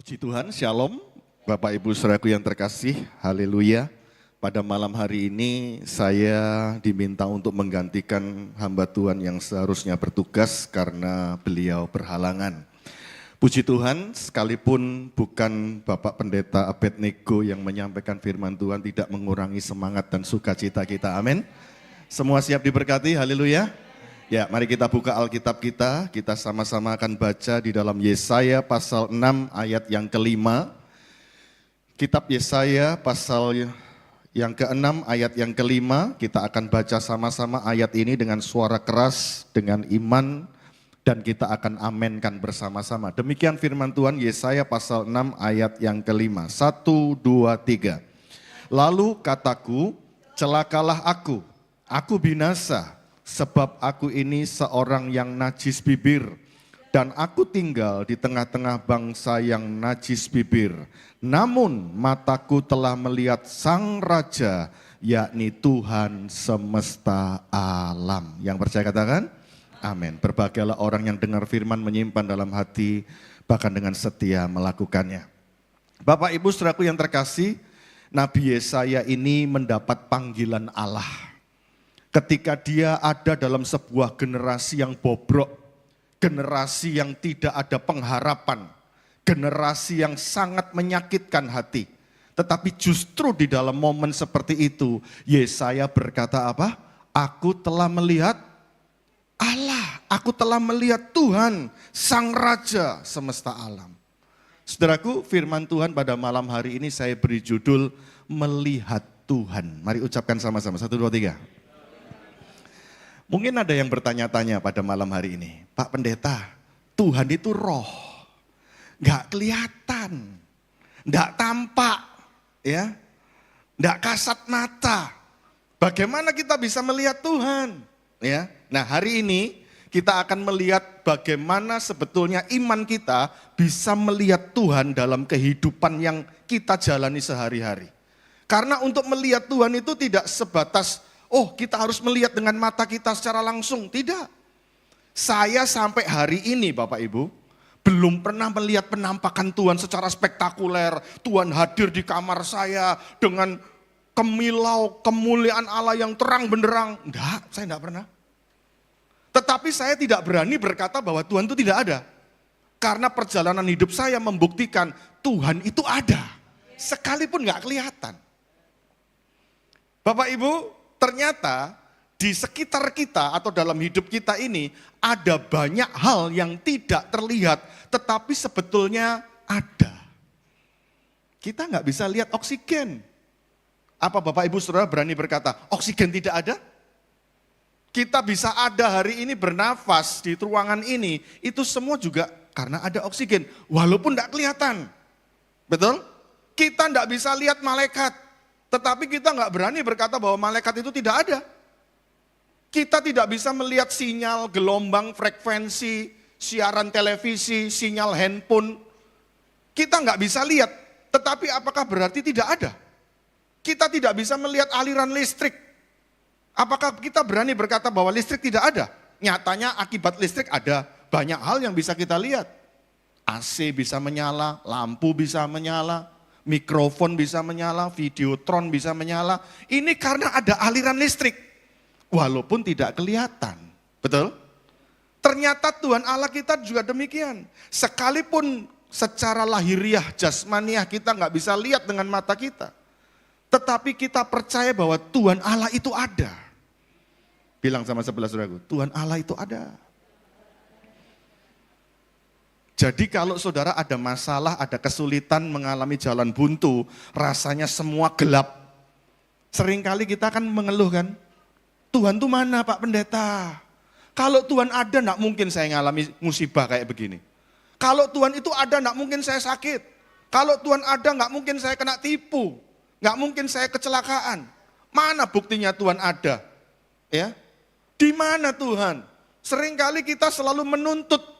Puji Tuhan, Shalom, Bapak Ibu Saudaraku yang terkasih, haleluya. Pada malam hari ini saya diminta untuk menggantikan hamba Tuhan yang seharusnya bertugas karena beliau berhalangan. Puji Tuhan, sekalipun bukan Bapak Pendeta Abednego yang menyampaikan firman Tuhan tidak mengurangi semangat dan sukacita kita, amin. Semua siap diberkati, haleluya. Ya, mari kita buka Alkitab kita sama-sama akan baca di dalam Yesaya pasal 6 ayat yang kelima. Kitab Yesaya pasal yang ke-6 ayat yang kelima, kita akan baca sama-sama ayat ini dengan suara keras, dengan iman, dan kita akan amenkan bersama-sama. Demikian firman Tuhan, Yesaya pasal 6 ayat yang kelima. 1, 2, 3. Lalu kataku, celakalah aku binasa. Sebab aku ini seorang yang najis bibir, dan aku tinggal di tengah-tengah bangsa yang najis bibir. Namun mataku telah melihat Sang Raja, yakni Tuhan semesta alam. Yang percaya katakan, amin. Berbahagialah orang yang dengar firman, menyimpan dalam hati, bahkan dengan setia melakukannya. Bapak Ibu Saudaraku yang terkasih, Nabi Yesaya ini mendapat panggilan Allah. Ketika dia ada dalam sebuah generasi yang bobrok, generasi yang tidak ada pengharapan, generasi yang sangat menyakitkan hati. Tetapi justru di dalam momen seperti itu, Yesaya berkata apa? Aku telah melihat Allah, aku telah melihat Tuhan, Sang Raja semesta alam. Saudaraku, firman Tuhan pada malam hari ini saya beri judul Melihat Tuhan. Mari ucapkan sama-sama, 1, 2, 3. Mungkin ada yang bertanya-tanya pada malam hari ini, Pak Pendeta, Tuhan itu roh, gak kelihatan, gak tampak, ya, gak kasat mata. Bagaimana kita bisa melihat Tuhan? Ya, nah hari ini kita akan melihat bagaimana sebetulnya iman kita bisa melihat Tuhan dalam kehidupan yang kita jalani sehari-hari. Karena untuk melihat Tuhan itu tidak sebatas kita harus melihat dengan mata kita secara langsung. Tidak. Saya sampai hari ini Bapak Ibu, belum pernah melihat penampakan Tuhan secara spektakuler. Tuhan hadir di kamar saya dengan kemilau, kemuliaan Allah yang terang benderang. Enggak, saya enggak pernah. Tetapi saya tidak berani berkata bahwa Tuhan itu tidak ada. Karena perjalanan hidup saya membuktikan Tuhan itu ada. Sekalipun enggak kelihatan. Bapak Ibu, ternyata di sekitar kita atau dalam hidup kita ini ada banyak hal yang tidak terlihat tetapi sebetulnya ada. Kita nggak bisa lihat oksigen. Apa Bapak Ibu Saudara berani berkata oksigen tidak ada? Kita bisa ada hari ini bernafas di ruangan ini, itu semua juga karena ada oksigen walaupun nggak kelihatan. Betul? Kita nggak bisa lihat malaikat. Tetapi kita nggak berani berkata bahwa malaikat itu tidak ada. Kita tidak bisa melihat sinyal, gelombang, frekuensi, siaran televisi, sinyal handphone. Kita nggak bisa lihat, tetapi apakah berarti tidak ada? Kita tidak bisa melihat aliran listrik. Apakah kita berani berkata bahwa listrik tidak ada? Nyatanya akibat listrik ada banyak hal yang bisa kita lihat. AC bisa menyala, lampu bisa menyala, mikrofon bisa menyala, videotron bisa menyala. Ini karena ada aliran listrik. Walaupun tidak kelihatan. Betul? Ternyata Tuhan Allah kita juga demikian. Sekalipun secara lahiriah, jasmaniah kita nggak bisa lihat dengan mata kita. Tetapi kita percaya bahwa Tuhan Allah itu ada. Bilang sama sebelah saudaraku, Tuhan Allah itu ada. Jadi kalau saudara ada masalah, ada kesulitan, mengalami jalan buntu, rasanya semua gelap. Seringkali kita kan mengeluh kan, Tuhan tuh mana Pak Pendeta? Kalau Tuhan ada, enggak mungkin saya ngalami musibah kayak begini. Kalau Tuhan itu ada, enggak mungkin saya sakit. Kalau Tuhan ada, enggak mungkin saya kena tipu. Enggak mungkin saya kecelakaan. Mana buktinya Tuhan ada? Ya, di mana Tuhan? Seringkali kita selalu menuntut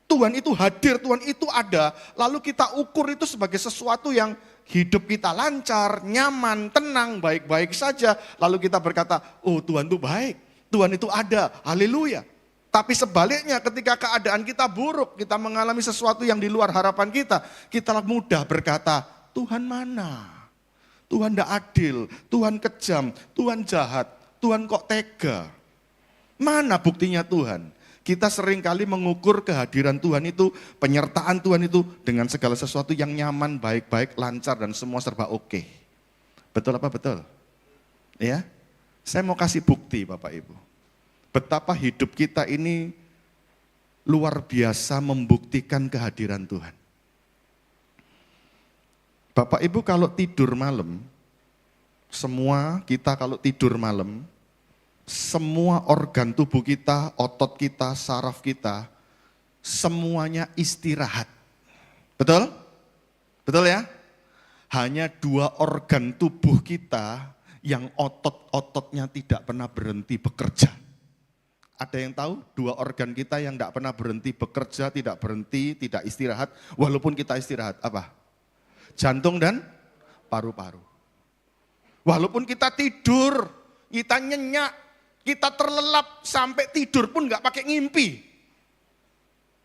Tuhan itu hadir, Tuhan itu ada, lalu kita ukur itu sebagai sesuatu yang hidup kita lancar, nyaman, tenang, baik-baik saja. Lalu kita berkata, oh Tuhan itu baik, Tuhan itu ada, haleluya. Tapi sebaliknya ketika keadaan kita buruk, kita mengalami sesuatu yang di luar harapan kita mudah berkata, Tuhan mana? Tuhan tidak adil, Tuhan kejam, Tuhan jahat, Tuhan kok tega. Mana buktinya Tuhan? Kita seringkali mengukur kehadiran Tuhan itu, penyertaan Tuhan itu dengan segala sesuatu yang nyaman, baik-baik, lancar, dan semua serba oke. Betul apa betul? Ya, saya mau kasih bukti Bapak Ibu. Betapa hidup kita ini luar biasa membuktikan kehadiran Tuhan. Bapak Ibu kalau tidur malam, semua kita kalau tidur malam, semua organ tubuh kita, otot kita, saraf kita, semuanya istirahat. Betul? Betul ya? Hanya 2 organ tubuh kita yang otot-ototnya tidak pernah berhenti bekerja. Ada yang tahu 2 organ kita yang tidak pernah berhenti bekerja, tidak berhenti, tidak istirahat, walaupun kita istirahat, apa? Jantung dan paru-paru. Walaupun kita tidur, kita nyenyak, kita terlelap, sampai tidur pun nggak pakai ngimpi.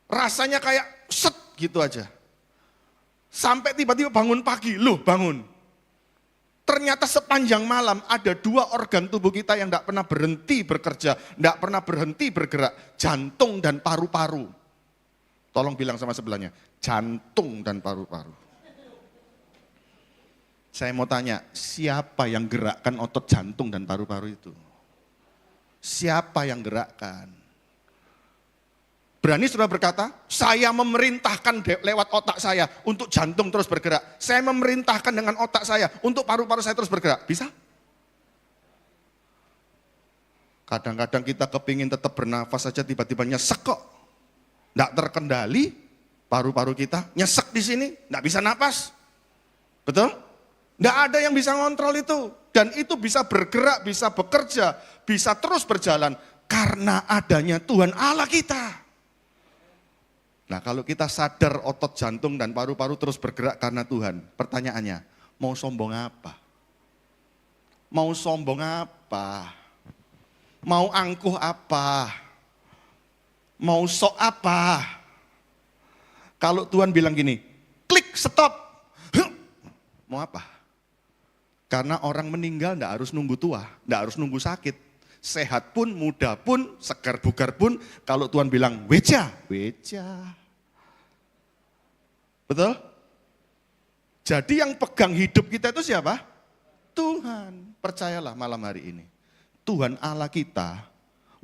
Rasanya kayak set gitu aja. Sampai tiba-tiba bangun pagi, loh bangun. Ternyata sepanjang malam ada 2 organ tubuh kita yang tidak pernah berhenti bekerja, tidak pernah berhenti bergerak, jantung dan paru-paru. Tolong bilang sama sebelahnya, jantung dan paru-paru. Saya mau tanya, siapa yang gerakkan otot jantung dan paru-paru itu? Siapa yang gerakkan? Berani sudah berkata, saya memerintahkan lewat otak saya untuk jantung terus bergerak. Saya memerintahkan dengan otak saya untuk paru-paru saya terus bergerak. Bisa? Kadang-kadang kita kepingin tetap bernafas saja tiba-tiba nyesek kok. Tidak terkendali, paru-paru kita nyesek di sini, tidak bisa napas. Betul? Tidak ada yang bisa ngontrol itu. Dan itu bisa bergerak, bisa bekerja, bisa terus berjalan. Karena adanya Tuhan Allah kita. Nah kalau kita sadar otot jantung dan paru-paru terus bergerak karena Tuhan, pertanyaannya, mau sombong apa? Mau sombong apa? Mau angkuh apa? Mau sok apa? Kalau Tuhan bilang gini, klik stop. Mau apa? Karena orang meninggal tidak harus nunggu tua, tidak harus nunggu sakit. Sehat pun, muda pun, segar bugar pun, kalau Tuhan bilang weja, weja. Betul? Jadi yang pegang hidup kita itu siapa? Tuhan. Percayalah malam hari ini. Tuhan Allah kita,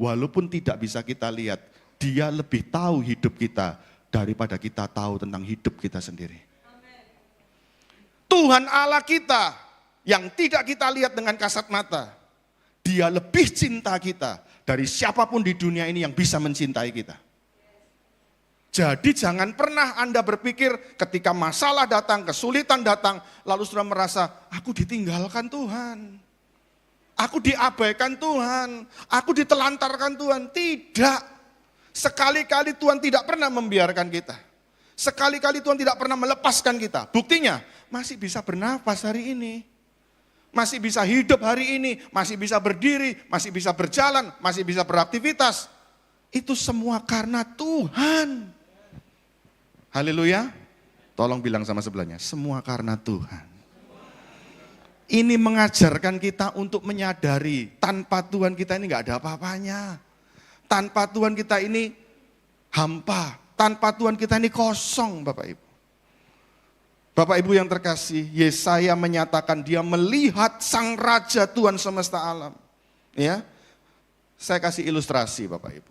walaupun tidak bisa kita lihat, Dia lebih tahu hidup kita daripada kita tahu tentang hidup kita sendiri. Tuhan Allah kita yang tidak kita lihat dengan kasat mata, Dia lebih cinta kita dari siapapun di dunia ini yang bisa mencintai kita. Jadi jangan pernah Anda berpikir ketika masalah datang, kesulitan datang, lalu sudah merasa, aku ditinggalkan Tuhan. Aku diabaikan Tuhan, aku ditelantarkan Tuhan. Tidak. Sekali-kali Tuhan tidak pernah membiarkan kita. Sekali-kali Tuhan tidak pernah melepaskan kita. Buktinya, masih bisa bernafas hari ini. Masih bisa hidup hari ini, masih bisa berdiri, masih bisa berjalan, masih bisa beraktivitas. Itu semua karena Tuhan. Haleluya. Tolong bilang sama sebelahnya, semua karena Tuhan. Ini mengajarkan kita untuk menyadari, tanpa Tuhan kita ini gak ada apa-apanya. Tanpa Tuhan kita ini hampa, tanpa Tuhan kita ini kosong Bapak Ibu. Bapak Ibu yang terkasih, Yesaya menyatakan dia melihat Sang Raja Tuhan semesta alam. Ya, saya kasih ilustrasi Bapak Ibu.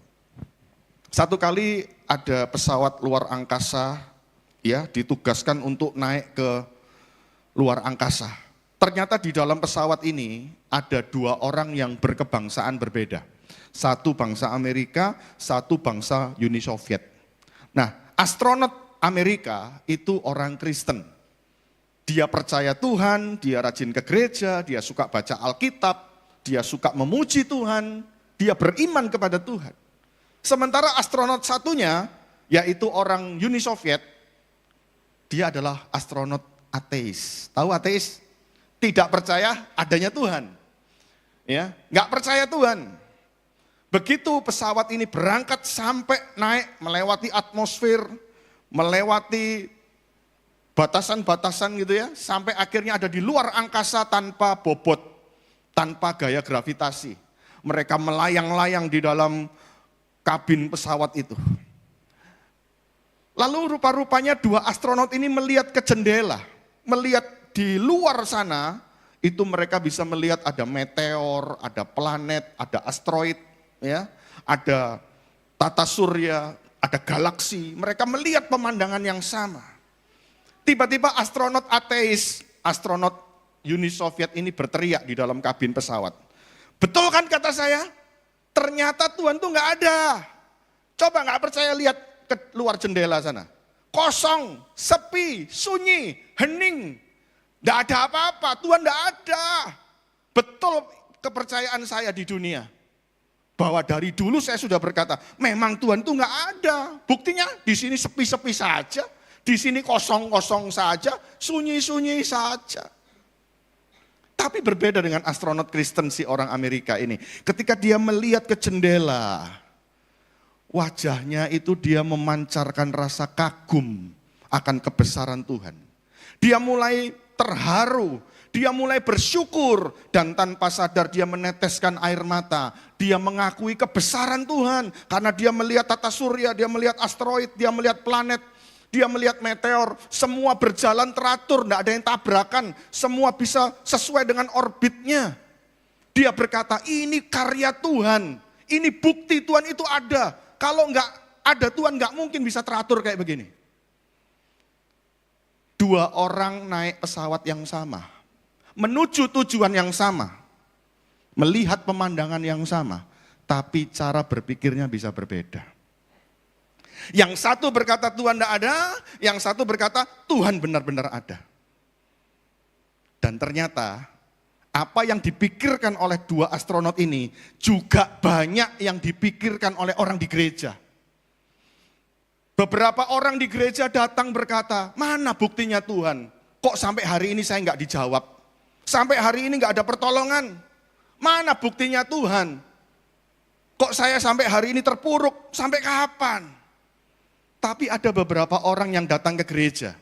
Satu kali ada pesawat luar angkasa, ya, ditugaskan untuk naik ke luar angkasa. Ternyata di dalam pesawat ini ada 2 orang yang berkebangsaan berbeda. Satu bangsa Amerika, satu bangsa Uni Soviet. Nah, astronot Amerika itu orang Kristen. Dia percaya Tuhan, dia rajin ke gereja, dia suka baca Alkitab, dia suka memuji Tuhan, dia beriman kepada Tuhan. Sementara astronot satunya, yaitu orang Uni Soviet, dia adalah astronot ateis. Tahu ateis? Tidak percaya adanya Tuhan. Ya, nggak percaya Tuhan. Begitu pesawat ini berangkat sampai naik melewati atmosfer, melewati batasan-batasan gitu ya, sampai akhirnya ada di luar angkasa tanpa bobot, tanpa gaya gravitasi. Mereka melayang-layang di dalam kabin pesawat itu. Lalu rupa-rupanya dua astronot ini melihat ke jendela, melihat di luar sana, itu mereka bisa melihat ada meteor, ada planet, ada asteroid, ya, ada tata surya, ada galaksi. Mereka melihat pemandangan yang sama. Tiba-tiba astronot ateis, astronot Uni Soviet ini berteriak di dalam kabin pesawat. Betul kan kata saya? Ternyata Tuhan tuh nggak ada. Coba nggak percaya lihat ke luar jendela sana. Kosong, sepi, sunyi, hening. Nggak ada apa-apa, Tuhan nggak ada. Betul kepercayaan saya di dunia. Bahwa dari dulu saya sudah berkata, memang Tuhan tuh nggak ada. Buktinya di sini sepi-sepi saja. Di sini kosong-kosong saja, sunyi-sunyi saja. Tapi berbeda dengan astronot Kristen si orang Amerika ini. Ketika dia melihat ke jendela, wajahnya itu dia memancarkan rasa kagum akan kebesaran Tuhan. Dia mulai terharu, dia mulai bersyukur, dan tanpa sadar dia meneteskan air mata. Dia mengakui kebesaran Tuhan, karena dia melihat tata surya, dia melihat asteroid, dia melihat planet, dia melihat meteor, semua berjalan teratur, tidak ada yang tabrakan, semua bisa sesuai dengan orbitnya. Dia berkata, ini karya Tuhan, ini bukti Tuhan itu ada. Kalau nggak ada Tuhan, nggak mungkin bisa teratur kayak begini. Dua orang naik pesawat yang sama, menuju tujuan yang sama, melihat pemandangan yang sama, tapi cara berpikirnya bisa berbeda. Yang satu berkata Tuhan tidak ada, yang satu berkata Tuhan benar-benar ada. Dan ternyata apa yang dipikirkan oleh dua astronot ini juga banyak yang dipikirkan oleh orang di gereja. Beberapa orang di gereja datang berkata, mana buktinya Tuhan? Kok sampai hari ini saya nggak dijawab? Sampai hari ini nggak ada pertolongan. Mana buktinya Tuhan? Kok saya sampai hari ini terpuruk? Sampai kapan? Tapi ada beberapa orang yang datang ke gereja.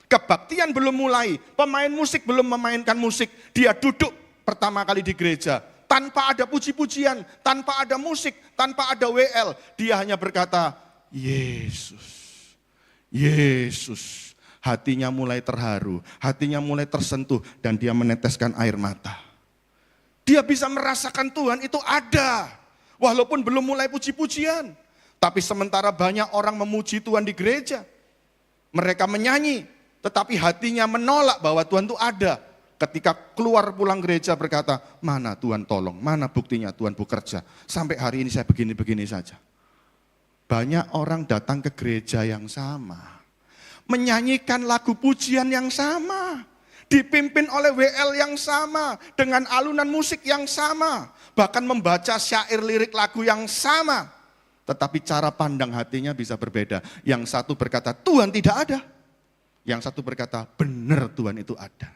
Kebaktian belum mulai, pemain musik belum memainkan musik. Dia duduk pertama kali di gereja. Tanpa ada puji-pujian, tanpa ada musik, tanpa ada WL. Dia hanya berkata, Yesus, Yesus. Hatinya mulai terharu, hatinya mulai tersentuh, dan dia meneteskan air mata. Dia bisa merasakan Tuhan itu ada, walaupun belum mulai puji-pujian. Tapi sementara banyak orang memuji Tuhan di gereja, mereka menyanyi, tetapi hatinya menolak bahwa Tuhan itu ada. Ketika keluar pulang gereja berkata, mana Tuhan tolong, mana buktinya Tuhan bekerja. Sampai hari ini saya begini-begini saja. Banyak orang datang ke gereja yang sama, menyanyikan lagu pujian yang sama, dipimpin oleh WL yang sama, dengan alunan musik yang sama, bahkan membaca syair lirik lagu yang sama. Tetapi cara pandang hatinya bisa berbeda. Yang satu berkata, Tuhan tidak ada. Yang satu berkata, benar Tuhan itu ada.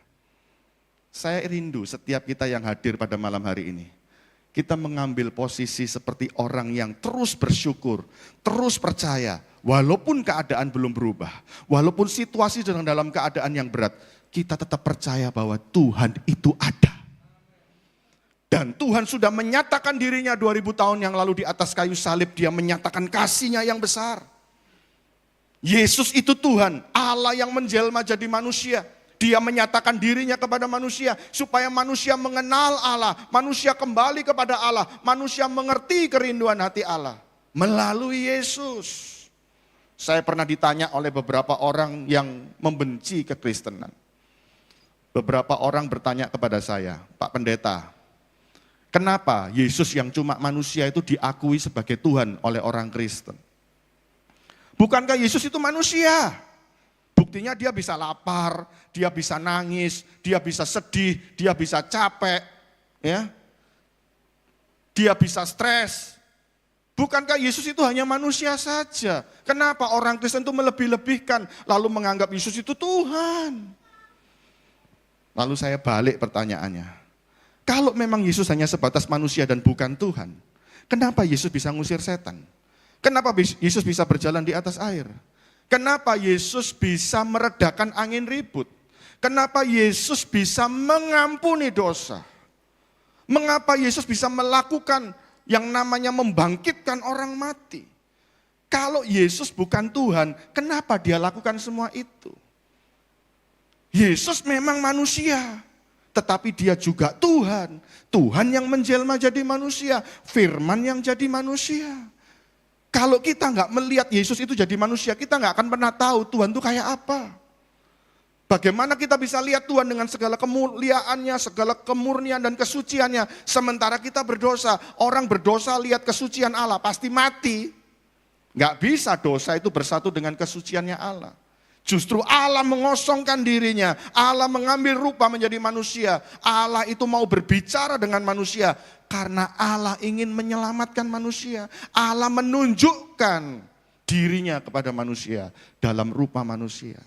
Saya rindu setiap kita yang hadir pada malam hari ini. Kita mengambil posisi seperti orang yang terus bersyukur, terus percaya. Walaupun keadaan belum berubah, walaupun situasi sedang dalam keadaan yang berat, kita tetap percaya bahwa Tuhan itu ada. Dan Tuhan sudah menyatakan dirinya 2000 tahun yang lalu di atas kayu salib. Dia menyatakan kasih-Nya yang besar. Yesus itu Tuhan, Allah yang menjelma jadi manusia. Dia menyatakan dirinya kepada manusia supaya manusia mengenal Allah, manusia kembali kepada Allah, manusia mengerti kerinduan hati Allah melalui Yesus. Saya pernah ditanya oleh beberapa orang yang membenci kekristenan. Beberapa orang bertanya kepada saya, Pak Pendeta, kenapa Yesus yang cuma manusia itu diakui sebagai Tuhan oleh orang Kristen? Bukankah Yesus itu manusia? Buktinya dia bisa lapar, dia bisa nangis, dia bisa sedih, dia bisa capek, ya. Dia bisa stres. Bukankah Yesus itu hanya manusia saja? Kenapa orang Kristen itu melebih-lebihkan lalu menganggap Yesus itu Tuhan? Lalu saya balik pertanyaannya. Kalau memang Yesus hanya sebatas manusia dan bukan Tuhan, Kenapa Yesus bisa ngusir setan? Kenapa Yesus bisa berjalan di atas air? Kenapa Yesus bisa meredakan angin ribut? Kenapa Yesus bisa mengampuni dosa? Mengapa Yesus bisa melakukan yang namanya membangkitkan orang mati? Kalau Yesus bukan Tuhan, kenapa dia lakukan semua itu? Yesus memang manusia, tetapi dia juga Tuhan. Tuhan yang menjelma jadi manusia, firman yang jadi manusia. Kalau kita nggak melihat Yesus itu jadi manusia, kita nggak akan pernah tahu Tuhan itu kayak apa. Bagaimana kita bisa lihat Tuhan dengan segala kemuliaannya, segala kemurnian dan kesuciannya, sementara kita berdosa. Orang berdosa lihat kesucian Allah, pasti mati. Nggak bisa dosa itu bersatu dengan kesuciannya Allah. Justru Allah mengosongkan dirinya, Allah mengambil rupa menjadi manusia. Allah itu mau berbicara dengan manusia, karena Allah ingin menyelamatkan manusia. Allah menunjukkan dirinya kepada manusia dalam rupa manusia.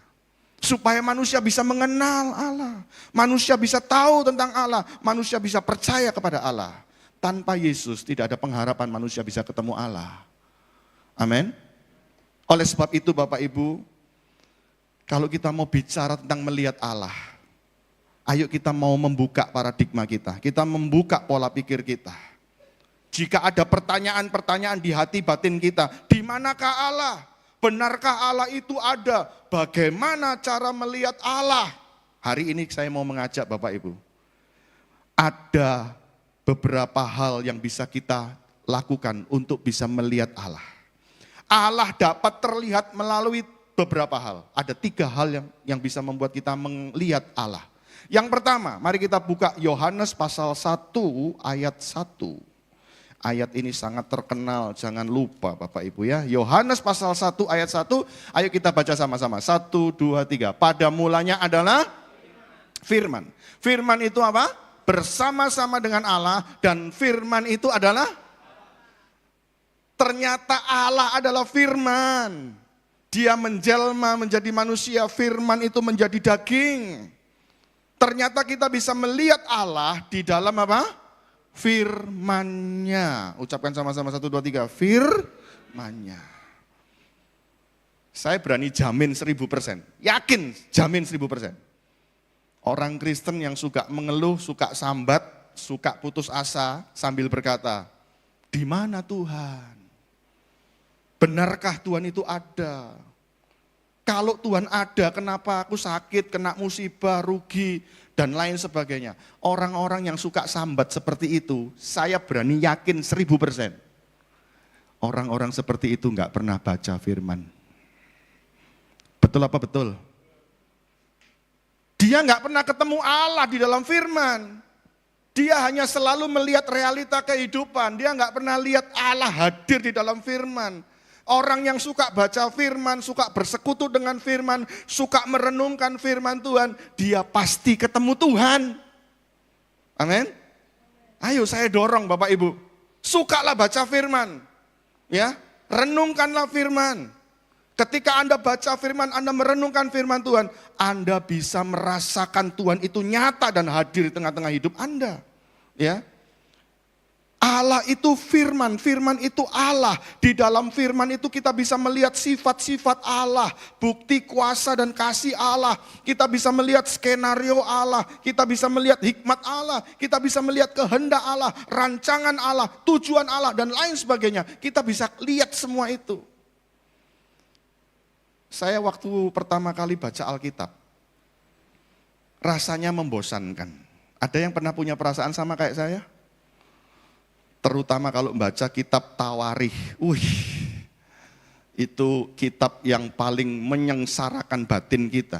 Supaya manusia bisa mengenal Allah. Manusia bisa tahu tentang Allah. Manusia bisa percaya kepada Allah. Tanpa Yesus tidak ada pengharapan manusia bisa ketemu Allah. Amin. Oleh sebab itu Bapak Ibu, kalau kita mau bicara tentang melihat Allah, ayo kita mau membuka paradigma kita. Kita membuka pola pikir kita. Jika ada pertanyaan-pertanyaan di hati batin kita, di manakah Allah? Benarkah Allah itu ada? Bagaimana cara melihat Allah? Hari ini saya mau mengajak Bapak Ibu. Ada beberapa hal yang bisa kita lakukan untuk bisa melihat Allah. Allah dapat terlihat melalui beberapa hal. Ada 3 hal yang bisa membuat kita melihat Allah. Yang pertama, mari kita buka Yohanes pasal 1 ayat 1. Ayat ini sangat terkenal, jangan lupa Bapak Ibu ya. Yohanes pasal 1 ayat 1, ayo kita baca sama-sama. 1, 2, 3. Pada mulanya adalah firman. Firman itu apa? Bersama-sama dengan Allah, dan firman itu adalah, ternyata Allah adalah firman. Dia menjelma menjadi manusia, firman itu menjadi daging. Ternyata kita bisa melihat Allah di dalam apa? Firman-Nya. Ucapkan sama-sama 1, 2, 3. Firman-Nya. Saya berani jamin 1000%. Yakin jamin 1000%. Orang Kristen yang suka mengeluh, suka sambat, suka putus asa sambil berkata, di mana Tuhan? Benarkah Tuhan itu ada? Kalau Tuhan ada, kenapa aku sakit, kena musibah, rugi, dan lain sebagainya. Orang-orang yang suka sambat seperti itu, saya berani yakin 1000%. Orang-orang seperti itu nggak pernah baca firman. Betul apa betul? Dia nggak pernah ketemu Allah di dalam firman. Dia hanya selalu melihat realita kehidupan. Dia nggak pernah lihat Allah hadir di dalam firman. Orang yang suka baca firman, suka bersekutu dengan firman, suka merenungkan firman Tuhan, dia pasti ketemu Tuhan. Amin. Ayo saya dorong Bapak Ibu, sukalah baca firman. Ya, renungkanlah firman. Ketika Anda baca firman, Anda merenungkan firman Tuhan, Anda bisa merasakan Tuhan itu nyata dan hadir di tengah-tengah hidup Anda. Ya. Allah itu firman, firman itu Allah. Di dalam firman itu kita bisa melihat sifat-sifat Allah, bukti kuasa dan kasih Allah. Kita bisa melihat skenario Allah, kita bisa melihat hikmat Allah, kita bisa melihat kehendak Allah, rancangan Allah, tujuan Allah dan lain sebagainya. Kita bisa lihat semua itu. Saya waktu pertama kali baca Alkitab, rasanya membosankan. Ada yang pernah punya perasaan sama kayak saya? Terutama kalau membaca kitab Tawarikh. Itu kitab yang paling menyengsarakan batin kita.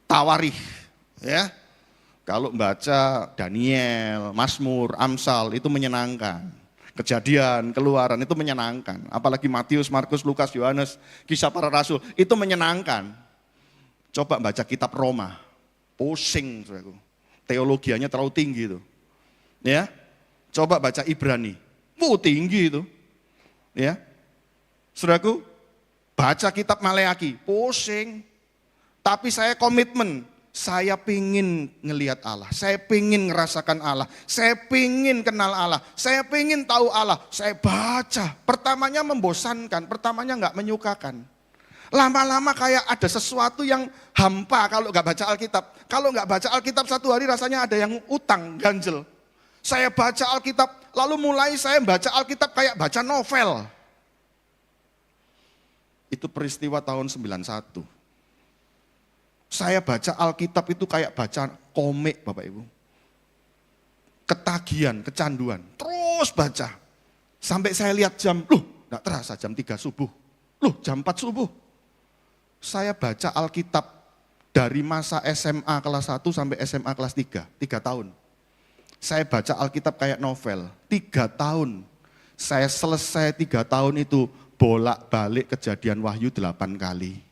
Tawarikh, ya. Kalau membaca Daniel, Mazmur, Amsal itu menyenangkan. Kejadian, Keluaran itu menyenangkan. Apalagi Matius, Markus, Lukas, Yohanes, Kisah Para Rasul itu menyenangkan. Coba baca kitab Roma, pusing, saudaraku. Teologianya terlalu tinggi itu. Ya. Coba baca Ibrani, tinggi itu. Ya. Saudaraku, baca kitab Maleaki, pusing. Tapi saya komitmen, Saya pingin ngelihat Allah, saya pingin ngerasakan Allah, saya pingin kenal Allah, saya pingin tahu Allah. Saya baca, pertamanya membosankan, pertamanya nggak menyukakan. Lama-lama kayak ada sesuatu yang hampa kalau nggak baca Alkitab. Kalau nggak baca Alkitab satu hari rasanya ada yang utang, ganjel. Saya baca Alkitab, lalu mulai saya baca Alkitab kayak baca novel. Itu peristiwa tahun 91. Saya baca Alkitab itu kayak baca komik Bapak Ibu. Ketagihan, kecanduan, terus baca. Sampai saya lihat jam, enggak terasa jam 3 subuh. Jam 4 subuh. Saya baca Alkitab dari masa SMA kelas 1 sampai SMA kelas 3 tahun. Saya baca Alkitab kayak novel, 3 tahun. Saya selesai 3 tahun itu bolak-balik Kejadian Wahyu 8 kali.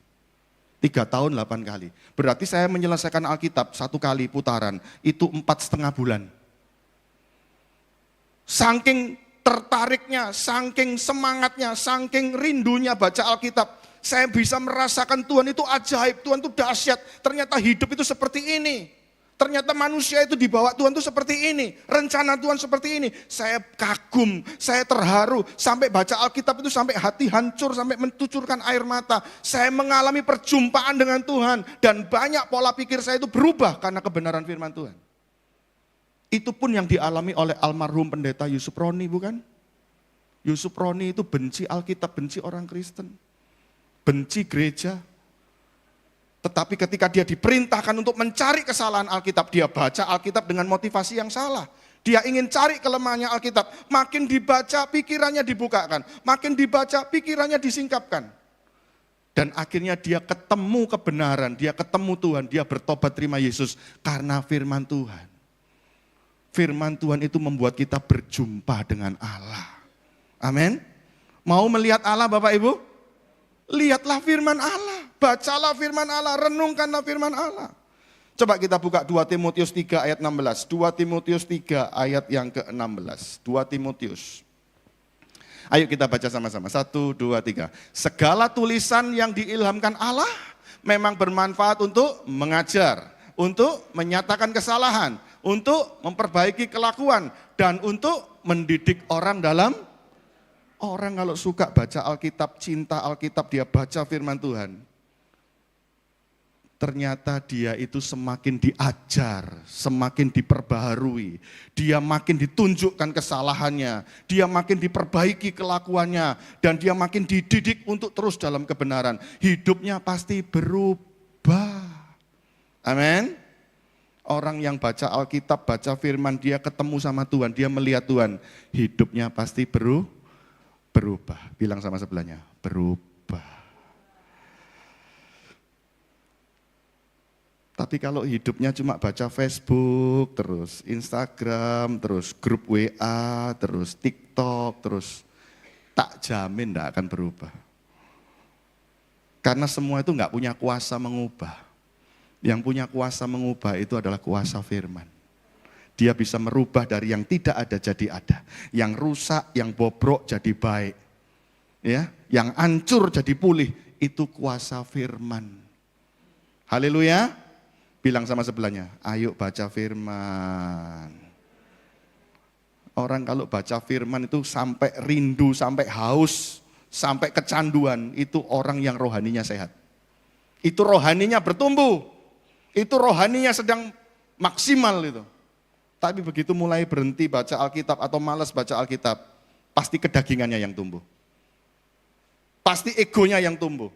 3 tahun 8 kali. Berarti saya menyelesaikan Alkitab 1 kali putaran, itu 4,5 bulan. Saking tertariknya, saking semangatnya, saking rindunya baca Alkitab, saya bisa merasakan Tuhan itu ajaib, Tuhan itu dahsyat. Ternyata hidup itu seperti ini. Ternyata manusia itu dibawa Tuhan itu seperti ini. Rencana Tuhan seperti ini. Saya kagum, saya terharu. Sampai baca Alkitab itu sampai hati hancur, sampai mencucurkan air mata. Saya mengalami perjumpaan dengan Tuhan. Dan banyak pola pikir saya itu berubah karena kebenaran firman Tuhan. Itu pun yang dialami oleh almarhum pendeta Yusuf Roni, bukan? Yusuf Roni itu benci Alkitab, benci orang Kristen. Benci gereja. Tetapi ketika dia diperintahkan untuk mencari kesalahan Alkitab, dia baca Alkitab dengan motivasi yang salah. Dia ingin cari kelemahannya Alkitab. Makin dibaca, pikirannya dibukakan. Makin dibaca, pikirannya disingkapkan. Dan akhirnya dia ketemu kebenaran, dia ketemu Tuhan, dia bertobat terima Yesus karena firman Tuhan. Firman Tuhan itu membuat kita berjumpa dengan Allah. Amin. Mau melihat Allah Bapak Ibu? Lihatlah firman Allah, bacalah firman Allah, renungkanlah firman Allah. Coba kita buka 2 Timotius 3 ayat 16. 2 Timotius 3 ayat yang ke-16. 2 Timotius. Ayo kita baca sama-sama. 1, 2, 3. Segala tulisan yang diilhamkan Allah memang bermanfaat untuk mengajar, untuk menyatakan kesalahan, untuk memperbaiki kelakuan, dan untuk mendidik orang dalam. Orang kalau suka baca Alkitab, cinta Alkitab, dia baca firman Tuhan. Ternyata dia itu semakin diajar, semakin diperbaharui. Dia makin ditunjukkan kesalahannya, dia makin diperbaiki kelakuannya, dan dia makin dididik untuk terus dalam kebenaran. Hidupnya pasti berubah. Amin. Orang yang baca Alkitab, baca firman, dia ketemu sama Tuhan, dia melihat Tuhan. Hidupnya pasti berubah. Bilang sama sebelahnya, berubah. Tapi kalau hidupnya cuma baca Facebook, terus Instagram, terus grup WA, terus TikTok, terus tak jamin tidak akan berubah. Karena semua itu nggak punya kuasa mengubah. Yang punya kuasa mengubah itu adalah kuasa firman. Dia bisa merubah dari yang tidak ada jadi ada. Yang rusak, yang bobrok jadi baik. Ya, yang hancur jadi pulih. Itu kuasa firman. Haleluya. Bilang sama sebelahnya, ayo baca firman. Orang kalau baca firman itu sampai rindu, sampai haus, sampai kecanduan. Itu orang yang rohaninya sehat. Itu rohaninya bertumbuh. Itu rohaninya sedang maksimal itu. Tapi begitu mulai berhenti baca Alkitab atau malas baca Alkitab, pasti kedagingannya yang tumbuh. Pasti egonya yang tumbuh.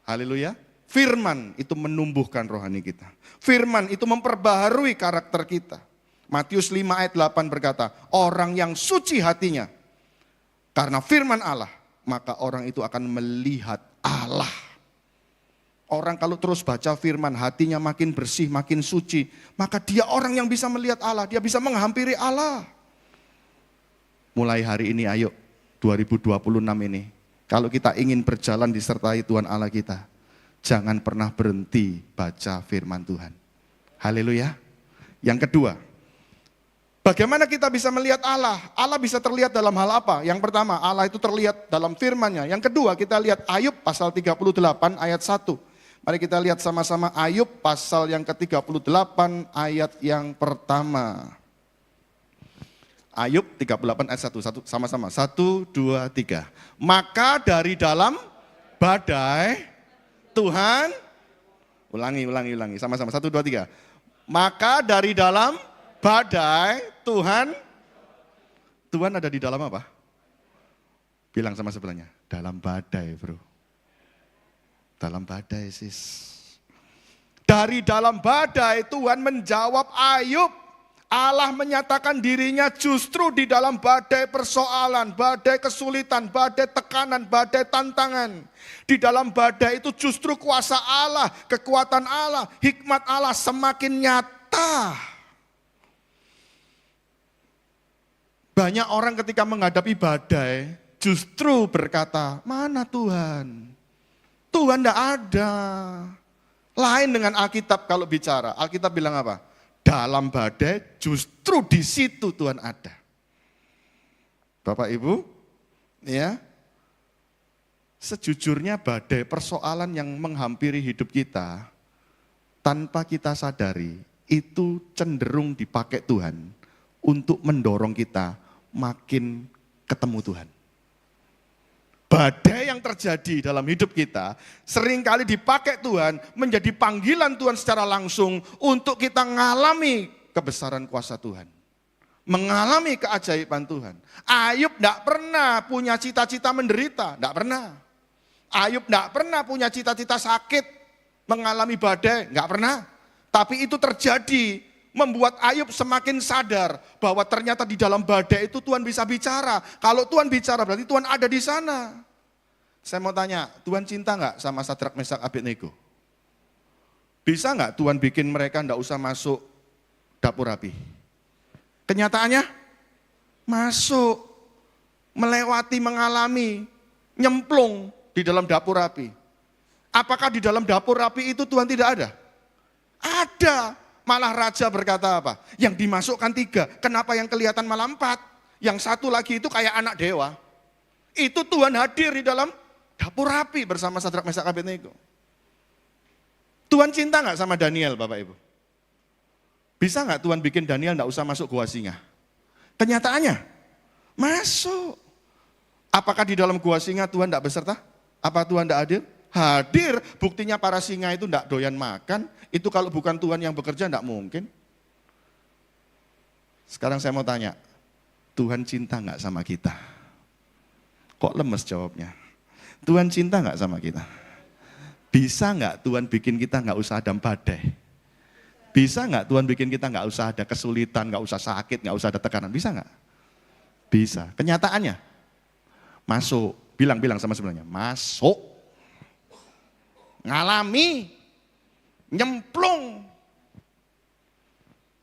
Haleluya. Firman itu menumbuhkan rohani kita. Firman itu memperbaharui karakter kita. Matius 5 ayat 8 berkata, orang yang suci hatinya karena firman Allah, maka orang itu akan melihat Allah. Orang kalau terus baca firman, hatinya makin bersih, makin suci, maka dia orang yang bisa melihat Allah, dia bisa menghampiri Allah. Mulai hari ini ayo, 2026 ini, kalau kita ingin berjalan disertai Tuhan Allah kita, jangan pernah berhenti baca firman Tuhan. Haleluya. Yang kedua, bagaimana kita bisa melihat Allah? Allah bisa terlihat dalam hal apa? Yang pertama, Allah itu terlihat dalam firman-Nya. Yang kedua, kita lihat Ayub pasal 38 ayat 1. Mari kita lihat sama-sama Ayub pasal yang ke-38 ayat yang pertama. Ayub 38 ayat 1, sama-sama. 1, 2, 3. Maka dari dalam badai Tuhan, ulangi, sama-sama. 1, 2, 3. Maka dari dalam badai Tuhan ada di dalam apa? Bilang sama sebelahnya, dalam badai bro. Dalam badai sis. Dari dalam badai Tuhan menjawab Ayub. Allah menyatakan dirinya justru di dalam badai persoalan, badai kesulitan, badai tekanan, badai tantangan. Di dalam badai itu justru kuasa Allah, kekuatan Allah, hikmat Allah semakin nyata. Banyak orang ketika menghadapi badai justru berkata, mana Tuhan? Tuhan tidak ada. Lain dengan Alkitab kalau bicara. Alkitab bilang apa? Dalam badai justru di situ Tuhan ada. Bapak Ibu, ya. Sejujurnya badai persoalan yang menghampiri hidup kita tanpa kita sadari itu cenderung dipakai Tuhan untuk mendorong kita makin ketemu Tuhan. Badai yang terjadi dalam hidup kita seringkali dipakai Tuhan menjadi panggilan Tuhan secara langsung untuk kita mengalami kebesaran kuasa Tuhan. Mengalami keajaiban Tuhan. Ayub tidak pernah punya cita-cita menderita, tidak pernah. Ayub tidak pernah punya cita-cita sakit, mengalami badai, tidak pernah. Tapi itu terjadi, membuat Ayub semakin sadar bahwa ternyata di dalam badai itu Tuhan bisa bicara. Kalau Tuhan bicara berarti Tuhan ada di sana. Saya mau tanya, Tuhan cinta nggak sama Sadrak, Mesak, Abednego? Bisa nggak Tuhan bikin mereka nggak usah masuk dapur api? Kenyataannya masuk, melewati, mengalami, nyemplung di dalam dapur api. Apakah di dalam dapur api itu Tuhan tidak ada? Ada. Malah raja berkata apa? Yang dimasukkan 3, kenapa yang kelihatan malah 4? Yang satu lagi itu kayak anak dewa. Itu Tuhan hadir di dalam dapur api bersama Sadrak, Mesak, Abednego. Tuhan cinta nggak sama Daniel Bapak Ibu? Bisa nggak Tuhan bikin Daniel nggak usah masuk gua singa? Kenyataannya, masuk. Apakah di dalam gua singa Tuhan nggak beserta? Apa Tuhan nggak hadir? Hadir, buktinya para singa itu nggak doyan makan. Itu kalau bukan Tuhan yang bekerja enggak mungkin. Sekarang saya mau tanya, Tuhan cinta enggak sama kita? Kok lemes jawabnya? Tuhan cinta enggak sama kita? Bisa enggak Tuhan bikin kita enggak usah ada badai? Bisa enggak Tuhan bikin kita enggak usah ada kesulitan, enggak usah sakit, enggak usah ada tekanan? Bisa enggak? Bisa. Kenyataannya, masuk. Bilang sama sebenarnya, masuk. Ngalami. Nyemplung.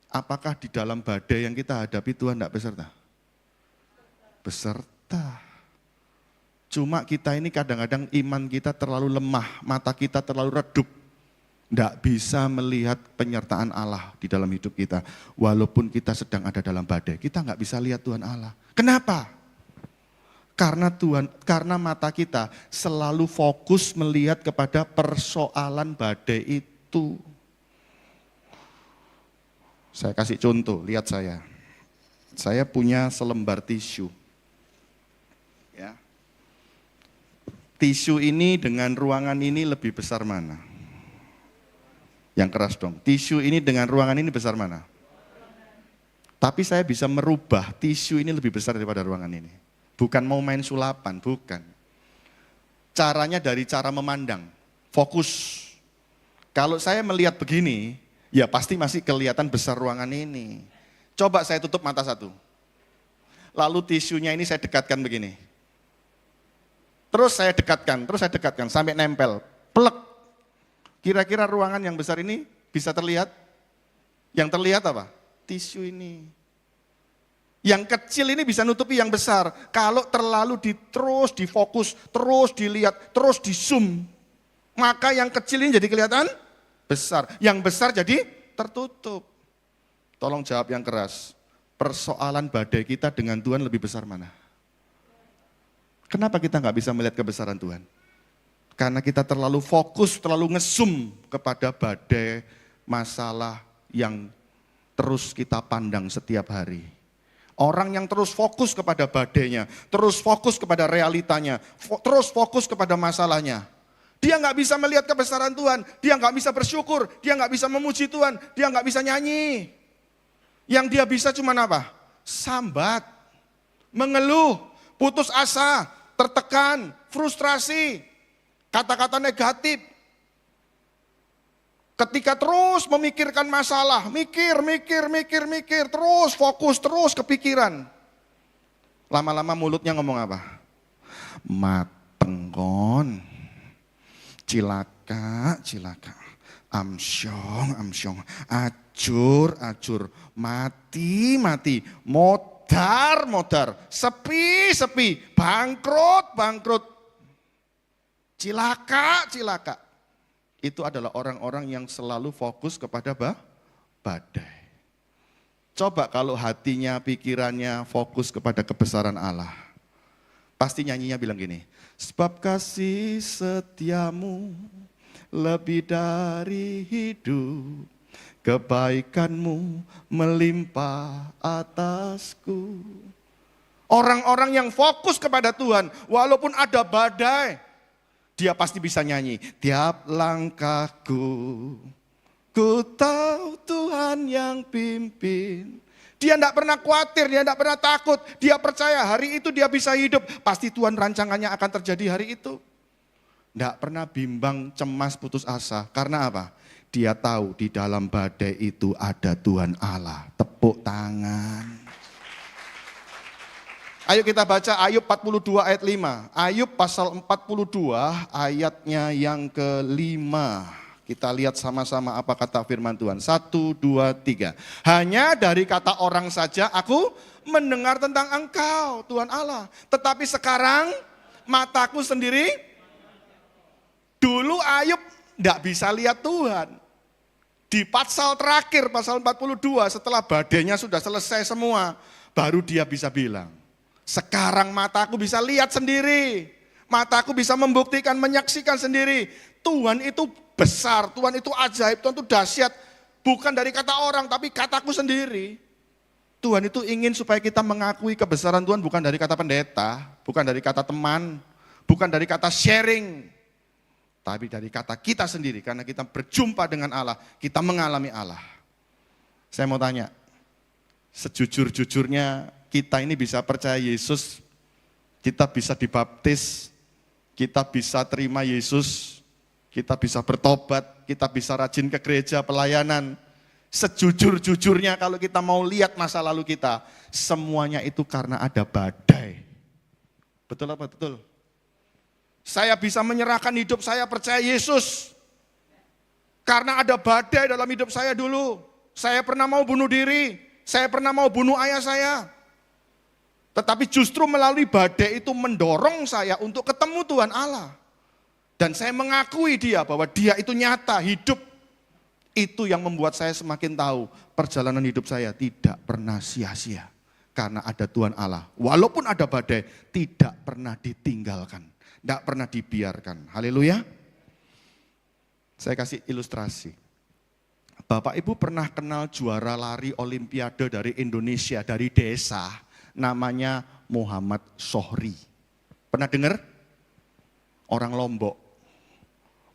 Apakah di dalam badai yang kita hadapi Tuhan tidak beserta? Beserta. Cuma kita ini kadang-kadang iman kita terlalu lemah, mata kita terlalu redup. Tidak bisa melihat penyertaan Allah di dalam hidup kita. Walaupun kita sedang ada dalam badai, kita nggak bisa lihat Tuhan Allah. Kenapa? Karena mata kita selalu fokus melihat kepada persoalan badai itu. Saya kasih contoh, lihat saya. Saya punya selembar tisu. Ya. Tisu ini dengan ruangan ini lebih besar mana? Yang keras dong. Tisu ini dengan ruangan ini besar mana? Tapi saya bisa merubah tisu ini lebih besar daripada ruangan ini. Bukan mau main sulapan, bukan. Caranya dari cara memandang, fokus. Kalau saya melihat begini, ya pasti masih kelihatan besar ruangan ini. Coba saya tutup mata satu. Lalu tisunya ini saya dekatkan begini. Terus saya dekatkan sampai nempel. Plek. Kira-kira ruangan yang besar ini bisa terlihat? Yang terlihat apa? Tisu ini. Yang kecil ini bisa nutupi yang besar. Kalau terlalu terus difokus, terus dilihat, terus di zoom. Maka yang kecil ini jadi kelihatan besar. Yang besar jadi tertutup. Tolong jawab yang keras. Persoalan badai kita dengan Tuhan lebih besar mana? Kenapa kita nggak bisa melihat kebesaran Tuhan? Karena kita terlalu fokus, terlalu ngesum kepada badai masalah yang terus kita pandang setiap hari. Orang yang terus fokus kepada badainya, terus fokus kepada realitanya, terus fokus kepada masalahnya. Dia nggak bisa melihat kebesaran Tuhan, dia nggak bisa bersyukur, dia nggak bisa memuji Tuhan, dia nggak bisa nyanyi. Yang dia bisa cuma apa? Sambat, mengeluh, putus asa, tertekan, frustrasi, kata-kata negatif. Ketika terus memikirkan masalah, mikir, terus fokus, terus kepikiran. Lama-lama mulutnya ngomong apa? Matengkon, cilaka, amsyong, acur, mati, modar, sepi, bangkrut, cilaka. Itu adalah orang-orang yang selalu fokus kepada badai. Coba kalau hatinya, pikirannya fokus kepada kebesaran Allah. Pasti nyanyinya bilang gini, sebab kasih setiamu lebih dari hidup, kebaikanmu melimpah atasku. Orang-orang yang fokus kepada Tuhan, walaupun ada badai, dia pasti bisa nyanyi. Tiap langkahku, ku tahu Tuhan yang pimpin. Dia tidak pernah khawatir, dia tidak pernah takut. Dia percaya hari itu dia bisa hidup. Pasti Tuhan rancangannya akan terjadi hari itu. Tidak pernah bimbang, cemas, putus asa. Karena apa? Dia tahu di dalam badai itu ada Tuhan Allah. Tepuk tangan. Ayo kita baca Ayub 42 ayat 5. Ayub pasal 42 ayatnya yang ke-5. Kita lihat sama-sama apa kata firman Tuhan. 1, 2, 3. Hanya dari kata orang saja aku mendengar tentang Engkau Tuhan Allah. Tetapi sekarang mataku sendiri. Dulu Ayub tidak bisa lihat Tuhan. Di pasal terakhir, pasal 42 setelah badainya sudah selesai semua. Baru dia bisa bilang. Sekarang mataku bisa lihat sendiri. Mataku bisa membuktikan, menyaksikan sendiri. Tuhan itu besar, Tuhan itu ajaib, Tuhan itu dahsyat. Bukan dari kata orang, tapi kataku sendiri. Tuhan itu ingin supaya kita mengakui kebesaran Tuhan bukan dari kata pendeta, bukan dari kata teman, bukan dari kata sharing. Tapi dari kata kita sendiri, karena kita berjumpa dengan Allah, kita mengalami Allah. Saya mau tanya, sejujur-jujurnya kita ini bisa percaya Yesus, kita bisa dibaptis, kita bisa terima Yesus, kita bisa bertobat, kita bisa rajin ke gereja pelayanan. Sejujur-jujurnya kalau kita mau lihat masa lalu kita, semuanya itu karena ada badai. Betul apa? Betul. Saya bisa menyerahkan hidup saya percaya Yesus. Karena ada badai dalam hidup saya dulu. Saya pernah mau bunuh diri, saya pernah mau bunuh ayah saya. Tetapi justru melalui badai itu mendorong saya untuk ketemu Tuhan Allah. Dan saya mengakui dia bahwa dia itu nyata, hidup. Itu yang membuat saya semakin tahu perjalanan hidup saya tidak pernah sia-sia. Karena ada Tuhan Allah. Walaupun ada badai, tidak pernah ditinggalkan. Tidak pernah dibiarkan. Haleluya. Saya kasih ilustrasi. Bapak Ibu pernah kenal juara lari olimpiade dari Indonesia, dari desa. Namanya Muhammad Sohri. Pernah dengar? Orang Lombok.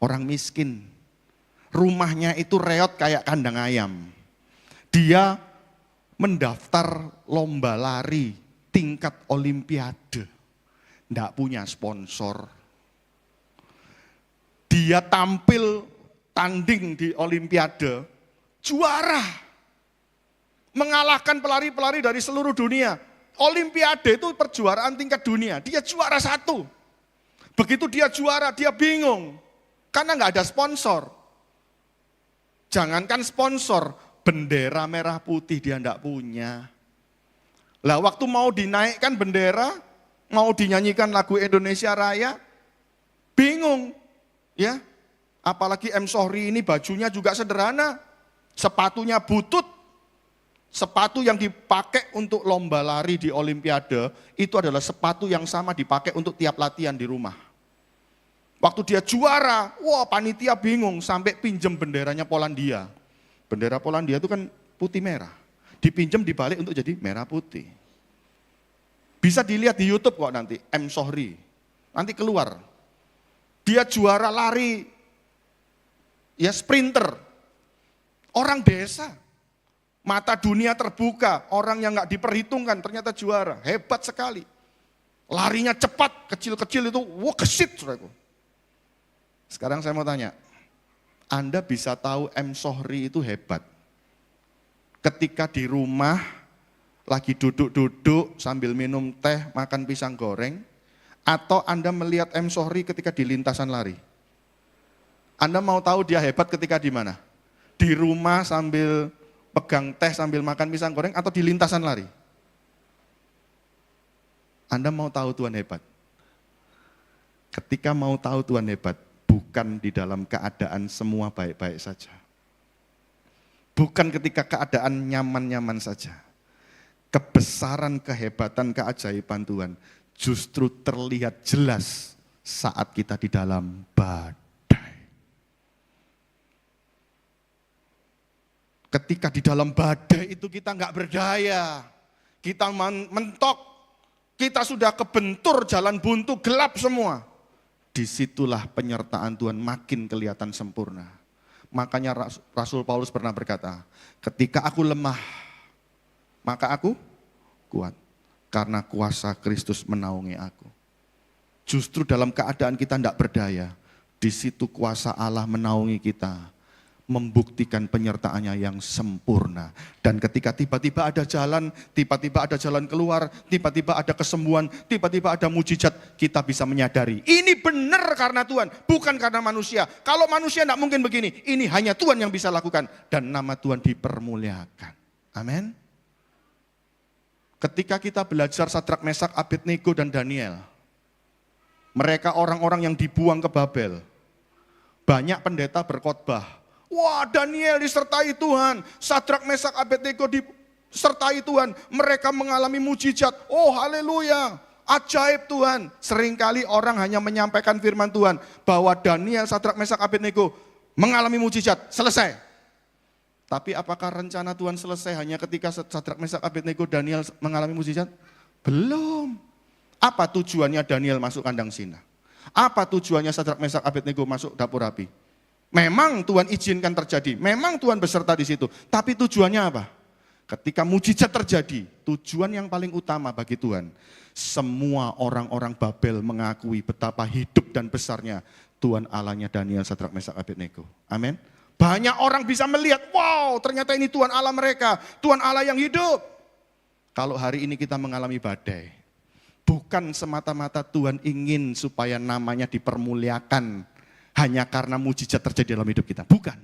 Orang miskin. Rumahnya itu reot kayak kandang ayam. Dia mendaftar lomba lari tingkat olimpiade. Tidak punya sponsor. Dia tampil tanding di olimpiade, juara. Mengalahkan pelari-pelari dari seluruh dunia. Olimpiade itu perjuaraan tingkat dunia, dia juara 1. Begitu dia juara, dia bingung. Karena nggak ada sponsor. Jangankan sponsor, bendera merah putih dia nggak punya. Lah waktu mau dinaikkan bendera, mau dinyanyikan lagu Indonesia Raya, bingung. Ya, apalagi M. Sohri ini bajunya juga sederhana, sepatunya butut. Sepatu yang dipakai untuk lomba lari di Olimpiade, itu adalah sepatu yang sama dipakai untuk tiap latihan di rumah. Waktu dia juara, wah panitia bingung sampai pinjem benderanya Polandia. Bendera Polandia itu kan putih merah. Dipinjem dibalik untuk jadi merah putih. Bisa dilihat di YouTube kok nanti, M. Sohri. Nanti keluar. Dia juara lari, ya sprinter. Orang desa. Mata dunia terbuka, orang yang gak diperhitungkan ternyata juara. Hebat sekali. Larinya cepat, kecil-kecil itu, wah gesit saudaraku. Sekarang saya mau tanya, Anda bisa tahu M. Sohri itu hebat. Ketika di rumah, lagi duduk-duduk sambil minum teh, makan pisang goreng, atau Anda melihat M. Sohri ketika di lintasan lari? Anda mau tahu dia hebat ketika di mana? Di rumah sambil pegang teh, sambil makan pisang goreng, atau di lintasan lari? Anda mau tahu Tuhan hebat? Ketika mau tahu Tuhan hebat, bukan di dalam keadaan semua baik-baik saja. Bukan ketika keadaan nyaman-nyaman saja. Kebesaran, kehebatan, keajaiban Tuhan justru terlihat jelas saat kita di dalam badai. Ketika di dalam badai itu kita nggak berdaya. Kita mentok. Kita sudah kebentur jalan buntu, gelap semua. Disitulah penyertaan Tuhan makin kelihatan sempurna. Makanya Rasul Paulus pernah berkata, ketika aku lemah, maka aku kuat. Karena kuasa Kristus menaungi aku. Justru dalam keadaan kita tidak berdaya, di situ kuasa Allah menaungi kita. Membuktikan penyertaannya yang sempurna. Dan ketika tiba-tiba ada jalan keluar, tiba-tiba ada kesembuhan, tiba-tiba ada mujizat, kita bisa menyadari, ini benar karena Tuhan, bukan karena manusia. Kalau manusia tidak mungkin begini, ini hanya Tuhan yang bisa lakukan. Dan nama Tuhan dipermuliakan. Amin. Ketika kita belajar Sadrak, Mesak, Abednego, dan Daniel, mereka orang-orang yang dibuang ke Babel. Banyak pendeta berkhotbah, wah Daniel disertai Tuhan, Sadrak, Mesak, Abednego disertai Tuhan. Mereka mengalami mujizat, oh haleluya, ajaib Tuhan. Seringkali orang hanya menyampaikan firman Tuhan, bahwa Daniel, Sadrak, Mesak, Abednego mengalami mujizat, selesai. Tapi apakah rencana Tuhan selesai hanya ketika Sadrak, Mesak, Abednego, Daniel mengalami mujizat? Belum. Apa tujuannya Daniel masuk kandang singa? Apa tujuannya Sadrak, Mesak, Abednego masuk dapur api? Memang Tuhan izinkan terjadi, memang Tuhan beserta di situ. Tapi tujuannya apa? Ketika mujizat terjadi, tujuan yang paling utama bagi Tuhan, semua orang-orang Babel mengakui betapa hidup dan besarnya Tuhan Allahnya Daniel, Sadrak, Mesak, Abednego. Amin. Banyak orang bisa melihat, wow ternyata ini Tuhan Allah mereka, Tuhan Allah yang hidup. Kalau hari ini kita mengalami badai, bukan semata-mata Tuhan ingin supaya namanya dipermuliakan, hanya karena mujizat terjadi dalam hidup kita. Bukan.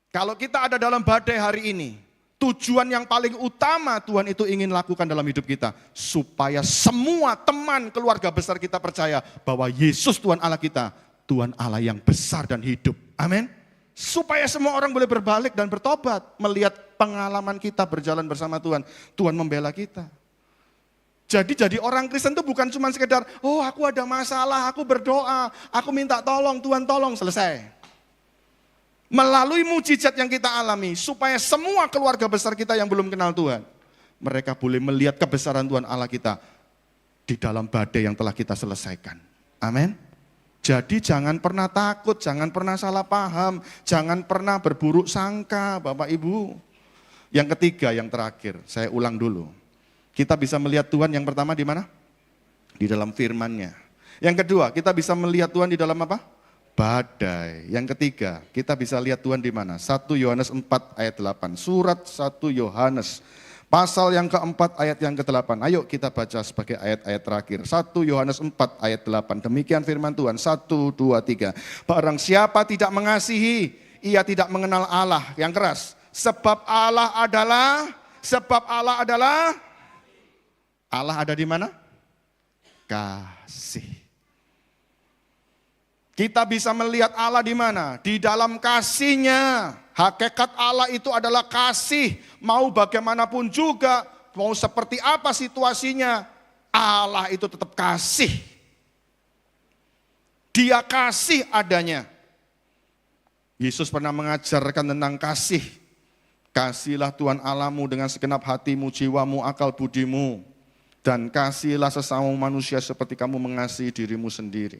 Kalau kita ada dalam badai hari ini, tujuan yang paling utama Tuhan itu ingin lakukan dalam hidup kita. Supaya semua teman keluarga besar kita percaya bahwa Yesus Tuhan Allah kita, Tuhan Allah yang besar dan hidup. Amin. Supaya semua orang boleh berbalik dan bertobat. Melihat pengalaman kita berjalan bersama Tuhan. Tuhan membela kita. Jadi orang Kristen itu bukan cuma sekedar, oh aku ada masalah, aku berdoa, aku minta tolong, Tuhan tolong, selesai. Melalui mujizat yang kita alami, supaya semua keluarga besar kita yang belum kenal Tuhan, mereka boleh melihat kebesaran Tuhan Allah kita di dalam badai yang telah kita selesaikan. Amin. Jadi jangan pernah takut, jangan pernah salah paham, jangan pernah berburuk sangka Bapak Ibu. Yang ketiga, yang terakhir, saya ulang dulu. Kita bisa melihat Tuhan yang pertama di mana? Di dalam firman-Nya. Yang kedua, kita bisa melihat Tuhan di dalam apa? Badai. Yang ketiga, kita bisa lihat Tuhan di mana? 1 Yohanes 4 ayat 8. Surat 1 Yohanes pasal yang keempat ayat yang ke-8. Ayo kita baca sebagai ayat-ayat terakhir. 1 Yohanes 4 ayat 8. Demikian firman Tuhan. 1, 2, 3. Barang siapa tidak mengasihi, ia tidak mengenal Allah. Yang keras. Sebab Allah adalah Allah ada di mana? Kasih. Kita bisa melihat Allah di mana? Di dalam kasih-Nya. Hakikat Allah itu adalah kasih. Mau bagaimanapun juga, mau seperti apa situasinya, Allah itu tetap kasih. Dia kasih adanya. Yesus pernah mengajarkan tentang kasih. Kasihilah Tuhan Allahmu dengan segenap hatimu, jiwamu, akal budimu. Dan kasihilah sesama manusia seperti kamu mengasihi dirimu sendiri.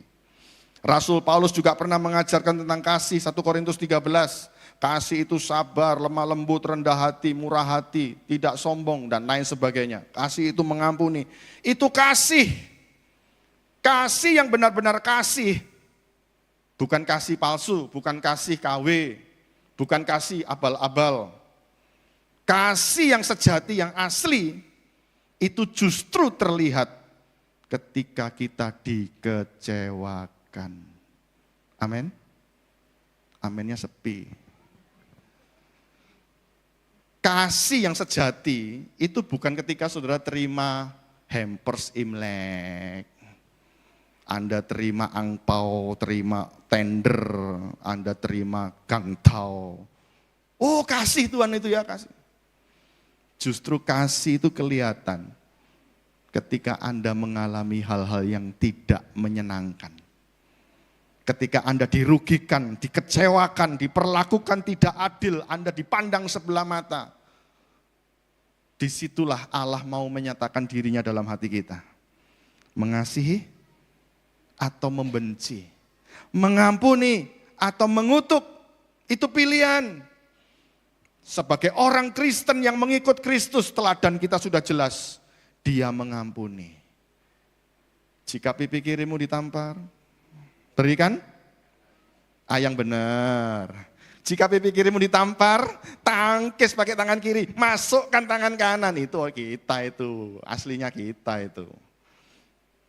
Rasul Paulus juga pernah mengajarkan tentang kasih, 1 Korintus 13. Kasih itu sabar, lemah lembut, rendah hati, murah hati, tidak sombong, dan lain sebagainya. Kasih itu mengampuni. Itu kasih. Kasih yang benar-benar kasih. Bukan kasih palsu, bukan kasih KW, bukan kasih abal-abal. Kasih yang sejati, yang asli, itu justru terlihat ketika kita dikecewakan. Amin. Aminnya sepi. Kasih yang sejati itu bukan ketika saudara terima hampers Imlek, Anda terima angpau, terima tender, Anda terima gangtau. Oh, kasih Tuhan itu ya, kasih. Justru kasih itu kelihatan ketika Anda mengalami hal-hal yang tidak menyenangkan. Ketika Anda dirugikan, dikecewakan, diperlakukan tidak adil, Anda dipandang sebelah mata. Disitulah Allah mau menyatakan dirinya dalam hati kita. Mengasihi atau membenci. Mengampuni atau mengutuk. Itu pilihan. Sebagai orang Kristen yang mengikut Kristus, teladan kita sudah jelas. Dia mengampuni. Jika pipi kirimu ditampar, berikan yang benar. Jika pipi kirimu ditampar, tangkis pakai tangan kiri, masukkan tangan kanan. Itu kita itu, aslinya kita itu.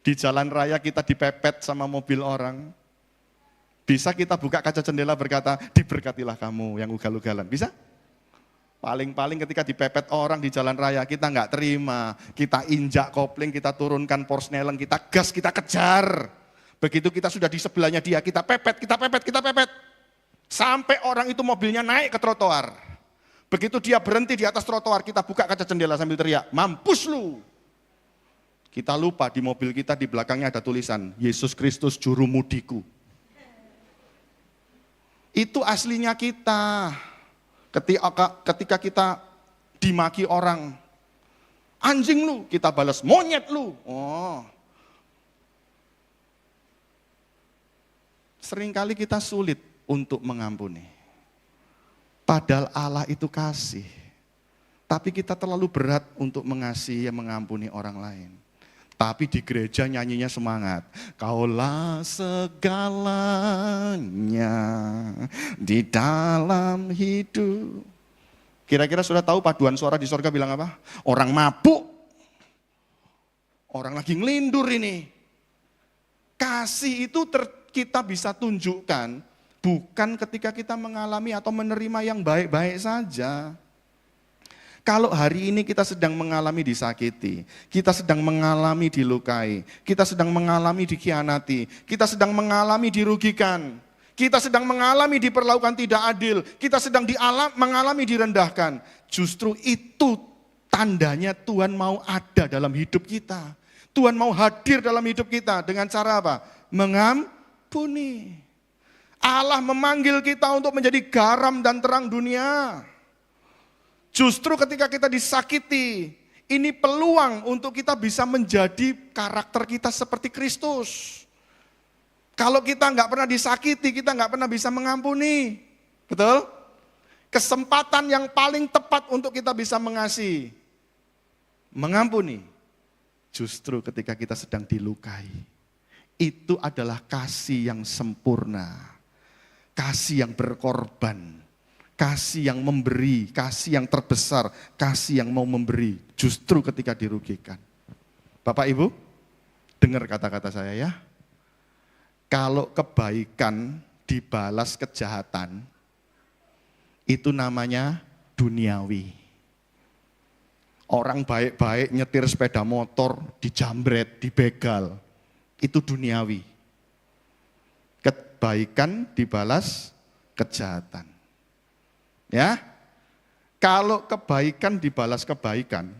Di jalan raya kita dipepet sama mobil orang. Bisa kita buka kaca jendela berkata, diberkatilah kamu yang ugal-ugalan. Bisa? Paling-paling ketika dipepet orang di jalan raya, kita nggak terima. Kita injak kopling, kita turunkan porsneleng, kita gas, kita kejar. Begitu kita sudah di sebelahnya dia, kita pepet. Sampai orang itu mobilnya naik ke trotoar. Begitu dia berhenti di atas trotoar, kita buka kaca jendela sambil teriak, mampus lu. Kita lupa di mobil kita di belakangnya ada tulisan, Yesus Kristus juru mudiku. Itu aslinya kita. Ketika kita dimaki orang, anjing lu, kita balas monyet lu. Oh. Seringkali kita sulit untuk mengampuni. Padahal Allah itu kasih. Tapi kita terlalu berat untuk mengasihi yang mengampuni orang lain. Tapi di gereja nyanyinya semangat. Kaulah segalanya di dalam hidup. Kira-kira sudah tahu paduan suara di sorga bilang apa? Orang mabuk. Orang lagi ngelindur ini. Kasih itu kita bisa tunjukkan bukan ketika kita mengalami atau menerima yang baik-baik saja. Kalau hari ini kita sedang mengalami disakiti, kita sedang mengalami dilukai, kita sedang mengalami dikhianati, kita sedang mengalami dirugikan, kita sedang mengalami diperlakukan tidak adil, kita sedang mengalami direndahkan. Justru itu tandanya Tuhan mau ada dalam hidup kita. Tuhan mau hadir dalam hidup kita dengan cara apa? Mengampuni. Allah memanggil kita untuk menjadi garam dan terang dunia. Justru ketika kita disakiti, ini peluang untuk kita bisa menjadi karakter kita seperti Kristus. Kalau kita nggak pernah disakiti, kita nggak pernah bisa mengampuni. Betul? Kesempatan yang paling tepat untuk kita bisa mengasihi, mengampuni, justru ketika kita sedang dilukai. Itu adalah kasih yang sempurna, kasih yang berkorban. Kasih yang memberi, kasih yang terbesar, kasih yang mau memberi, justru ketika dirugikan. Bapak Ibu, dengar kata-kata saya ya. Kalau kebaikan dibalas kejahatan, itu namanya duniawi. Orang baik-baik nyetir sepeda motor, dijambret, dibegal, itu duniawi. Kebaikan dibalas kejahatan. Ya, kalau kebaikan dibalas kebaikan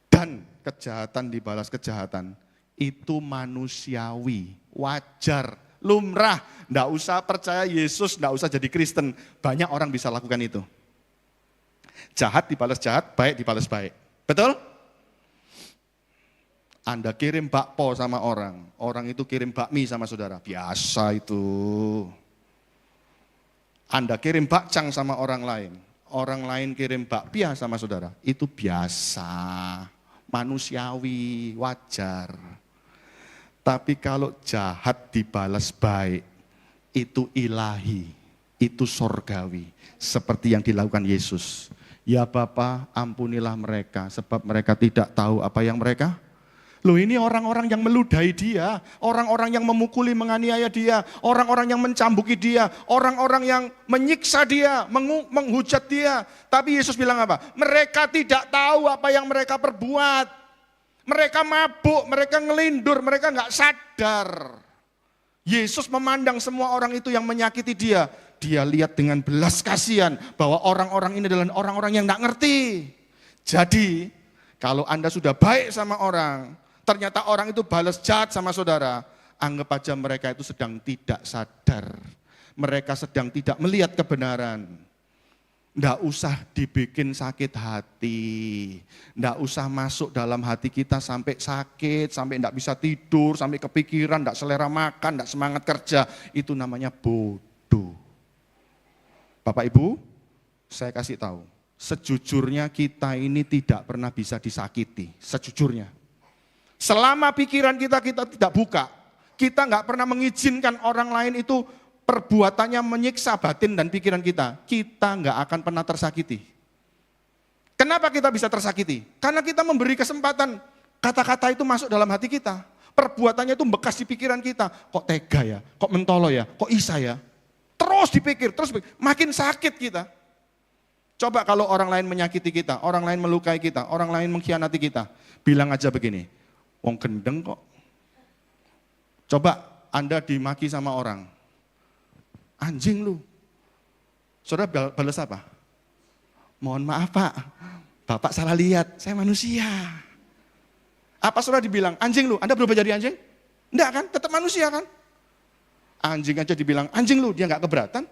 dan kejahatan dibalas kejahatan, itu manusiawi, wajar, lumrah. Nggak usah percaya Yesus, nggak usah jadi Kristen. Banyak orang bisa lakukan itu. Jahat dibalas jahat, baik dibalas baik. Betul? Anda kirim bakpo sama orang itu kirim bakmi sama saudara. Biasa itu. Anda kirim bakcang sama orang lain kirim bakpia sama saudara. Itu biasa, manusiawi, wajar. Tapi kalau jahat dibalas baik, itu ilahi, itu sorgawi. Seperti yang dilakukan Yesus. Ya Bapa, ampunilah mereka, sebab mereka tidak tahu apa yang mereka. Loh, ini orang-orang yang meludahi dia, orang-orang yang memukuli, menganiaya dia, orang-orang yang mencambuki dia, orang-orang yang menyiksa dia, menghujat dia. Tapi Yesus bilang apa? Mereka tidak tahu apa yang mereka perbuat. Mereka mabuk, mereka ngelindur, mereka nggak sadar. Yesus memandang semua orang itu yang menyakiti dia. Dia lihat dengan belas kasihan bahwa orang-orang ini adalah orang-orang yang nggak ngerti. Jadi, kalau Anda sudah baik sama orang, ternyata orang itu balas jahat sama saudara, anggap aja mereka itu sedang tidak sadar. Mereka sedang tidak melihat kebenaran. Nggak usah dibikin sakit hati. Nggak usah masuk dalam hati kita sampai sakit, sampai nggak bisa tidur, sampai kepikiran, nggak selera makan, nggak semangat kerja. Itu namanya bodoh. Bapak Ibu, saya kasih tahu, sejujurnya kita ini tidak pernah bisa disakiti, sejujurnya. Selama pikiran kita tidak buka, kita nggak pernah mengizinkan orang lain itu perbuatannya menyiksa batin dan pikiran kita nggak akan pernah tersakiti. Kenapa kita bisa tersakiti? Karena kita memberi kesempatan kata-kata itu masuk dalam hati kita. Perbuatannya itu bekas di pikiran kita. Kok tega ya? Kok mentolo ya? Kok isa ya? Terus dipikir, makin sakit kita. Coba kalau orang lain menyakiti kita, orang lain melukai kita, orang lain mengkhianati kita. Bilang aja begini, wong gendeng kok. Coba Anda dimaki sama orang, anjing lu. Saudara balas apa? Mohon maaf Pak, Bapak salah lihat, saya manusia. Apa saudara dibilang, anjing lu, Anda berubah jadi anjing? Enggak kan, tetap manusia kan? Anjing aja dibilang, anjing lu, dia nggak keberatan.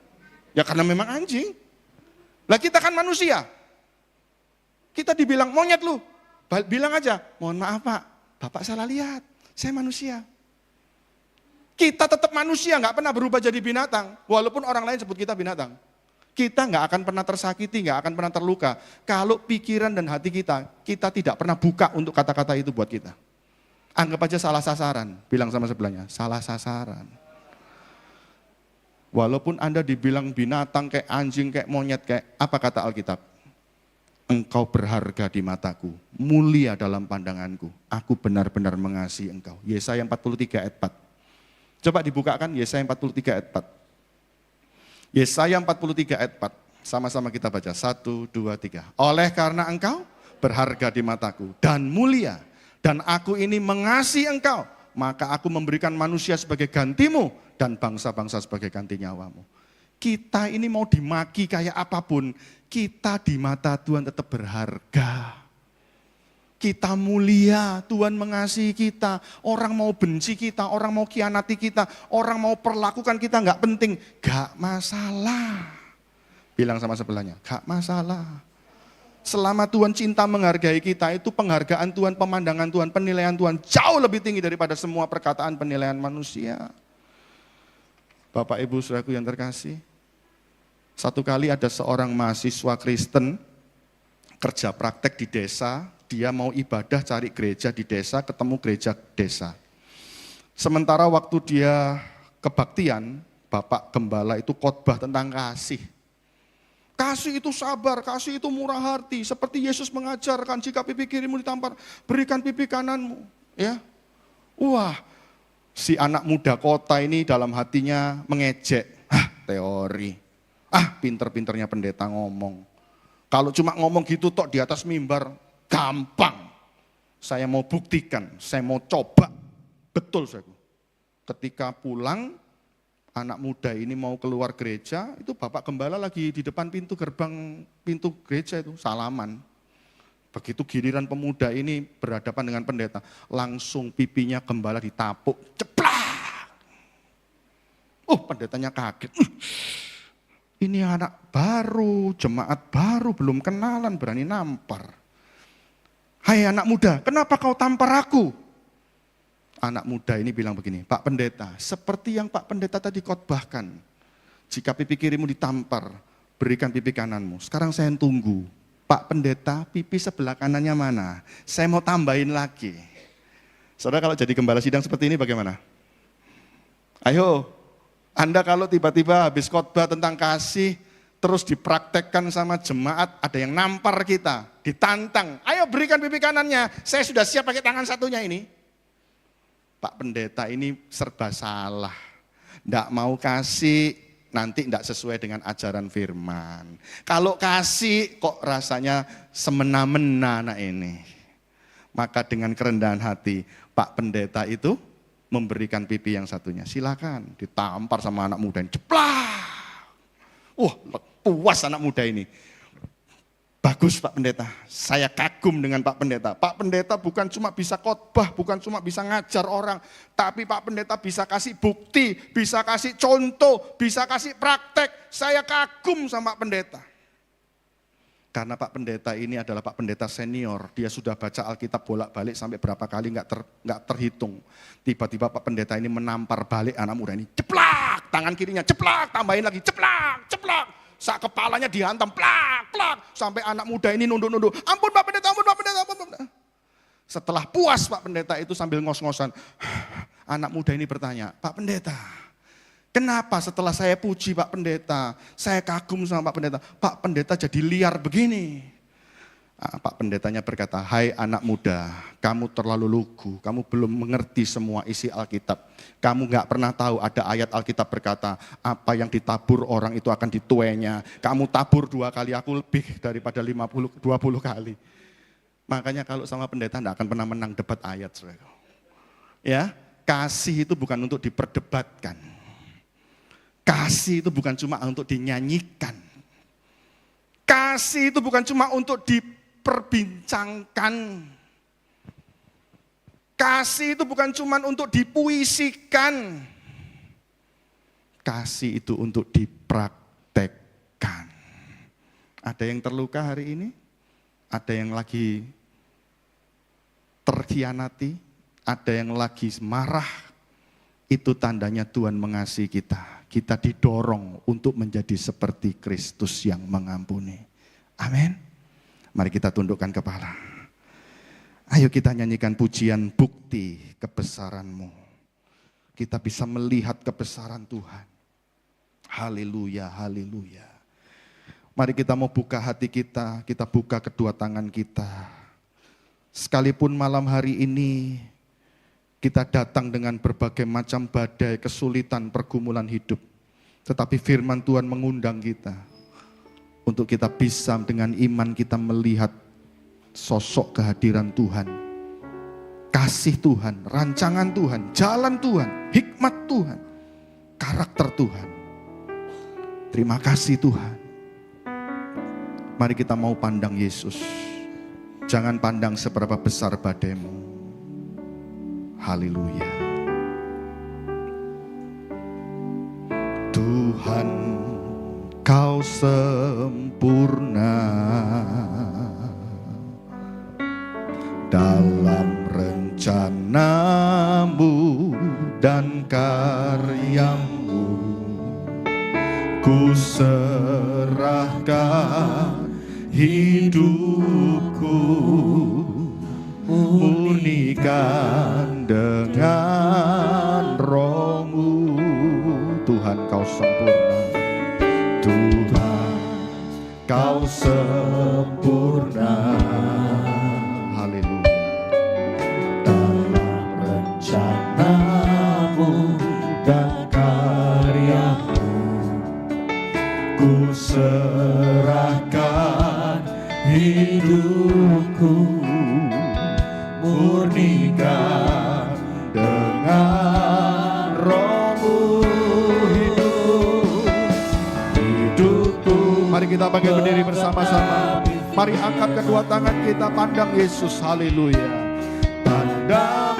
Ya karena memang anjing. Lah kita kan manusia. Kita dibilang monyet lu. Bilang aja, mohon maaf Pak, Bapak salah lihat, saya manusia. Kita tetap manusia, nggak pernah berubah jadi binatang. Walaupun orang lain sebut kita binatang. Kita nggak akan pernah tersakiti, nggak akan pernah terluka. Kalau pikiran dan hati kita tidak pernah buka untuk kata-kata itu buat kita. Anggap aja salah sasaran, bilang sama sebelahnya, salah sasaran. Walaupun Anda dibilang binatang, kayak anjing, kayak monyet, kayak apa kata Alkitab? Engkau berharga di mataku, mulia dalam pandanganku. Aku benar-benar mengasihi engkau. Yesaya 43 ayat 4. Coba dibukakan Yesaya 43 ayat 4. Yesaya 43 ayat 4. Sama-sama kita baca. 1, 2, 3. Oleh karena engkau berharga di mataku dan mulia. Dan aku ini mengasihi engkau. Maka aku memberikan manusia sebagai gantimu dan bangsa-bangsa sebagai ganti nyawamu. Kita ini mau dimaki kayak apapun, kita di mata Tuhan tetap berharga. Kita mulia, Tuhan mengasihi kita. Orang mau benci kita, orang mau khianati kita, orang mau perlakukan kita nggak penting, nggak masalah. Bilang sama sebelahnya, nggak masalah. Selama Tuhan cinta menghargai kita, itu penghargaan Tuhan, pemandangan Tuhan, penilaian Tuhan jauh lebih tinggi daripada semua perkataan penilaian manusia. Bapak Ibu saudaraku yang terkasih, satu kali ada seorang mahasiswa Kristen kerja praktek di desa, dia mau ibadah cari gereja di desa, ketemu gereja desa. Sementara waktu dia kebaktian, Bapak Gembala itu khotbah tentang kasih. Kasih itu sabar, kasih itu murah hati. Seperti Yesus mengajarkan, jika pipi kirimu ditampar, berikan pipi kananmu. Ya, wah, si anak muda kota ini dalam hatinya mengejek. Teori. Pinter-pinternya pendeta ngomong. Kalau cuma ngomong gitu tok di atas mimbar, gampang. Saya mau buktikan, saya mau coba. Betul saudaraku. Ketika pulang, anak muda ini mau keluar gereja, itu Bapak Gembala lagi di depan gerbang pintu gereja itu, salaman. Begitu giliran pemuda ini berhadapan dengan pendeta, langsung pipinya Gembala ditapuk, ceplak. Oh, pendetanya kaget. Ini anak baru, jemaat baru, belum kenalan, berani nampar. Hai anak muda, kenapa kau tampar aku? Anak muda ini bilang begini, Pak Pendeta, seperti yang Pak Pendeta tadi khotbahkan, jika pipi kirimu ditampar, berikan pipi kananmu. Sekarang saya tunggu, Pak Pendeta, pipi sebelah kanannya mana? Saya mau tambahin lagi. Saudara, kalau jadi gembala sidang seperti ini bagaimana? Ayo, Anda kalau tiba-tiba habis khotbah tentang kasih, terus dipraktekkan sama jemaat, ada yang nampar kita, ditantang. Ayo berikan pipi kanannya, saya sudah siap pakai tangan satunya ini. Pak Pendeta ini serba salah. Nggak mau kasih, nanti nggak sesuai dengan ajaran firman. Kalau kasih kok rasanya semena-mena anak ini. Maka dengan kerendahan hati, Pak Pendeta itu memberikan pipi yang satunya. Silakan, ditampar sama anak muda ini, jeplak. Wah, puas anak muda ini. Bagus Pak Pendeta, saya kagum dengan Pak Pendeta. Pak Pendeta bukan cuma bisa khotbah, bukan cuma bisa ngajar orang, tapi Pak Pendeta bisa kasih bukti, bisa kasih contoh, bisa kasih praktek. Saya kagum sama Pak Pendeta. Karena Pak Pendeta ini adalah Pak Pendeta senior, dia sudah baca Alkitab bolak-balik sampai berapa kali nggak terhitung. Tiba-tiba Pak Pendeta ini menampar balik anak muda ini, jeplak, tangan kirinya jeplak, tambahin lagi jeplak, jeplak. Saat kepalanya dihantam, plak, plak, sampai anak muda ini nunduk-nunduk, ampun Pak Pendeta, ampun Pak Pendeta, ampun Pak Pendeta. Setelah puas Pak Pendeta itu sambil ngos-ngosan, anak muda ini bertanya, Pak Pendeta, kenapa setelah saya puji Pak Pendeta, saya kagum sama Pak Pendeta jadi liar begini? Nah, Pak Pendetanya berkata, hai anak muda, kamu terlalu lugu, kamu belum mengerti semua isi Alkitab. Kamu gak pernah tahu ada ayat Alkitab berkata, apa yang ditabur orang itu akan dituainya. Kamu tabur 2 kali, aku lebih daripada 20 kali. Makanya kalau sama pendeta gak akan pernah menang debat ayat. Saudara. Ya, kasih itu bukan untuk diperdebatkan. Kasih itu bukan cuma untuk dinyanyikan. Kasih itu bukan cuma untuk diperbincangkan. Kasih itu bukan cuma untuk dipuisikan. Kasih itu untuk dipraktekkan. Ada yang terluka hari ini? Ada yang lagi terkhianati? Ada yang lagi marah? Itu tandanya Tuhan mengasihi kita. Kita didorong untuk menjadi seperti Kristus yang mengampuni. Amin. Mari kita tundukkan kepala. Ayo kita nyanyikan pujian bukti kebesaran-Mu. Kita bisa melihat kebesaran Tuhan. Haleluya, haleluya. Mari kita mau buka hati kita buka kedua tangan kita. Sekalipun malam hari ini kita datang dengan berbagai macam badai, kesulitan, pergumulan hidup. Tetapi firman Tuhan mengundang kita untuk kita bisa dengan iman kita melihat sosok kehadiran Tuhan, kasih Tuhan, rancangan Tuhan, jalan Tuhan, hikmat Tuhan, karakter Tuhan. Terima kasih Tuhan. Mari kita mau pandang Yesus. Jangan pandang seberapa besar badaimu. Haleluya. Tuhan, Kau sempurna dalam rencana-Mu dan karya-Mu. Ku serahkan hidupku, murnikan dengan Roh-Mu. Tuhan Kau sempurna, Tuhan Kau sempurna. Haleluya. Dalam rencana-Mu dan karya-Mu, ku serahkan hidupku, murnikan dengan Roh-Mu. Hidupku. Mari kita bangkit berdiri bersama-sama. Mari angkat kedua tangan kita, pandang Yesus. Haleluya. Pandang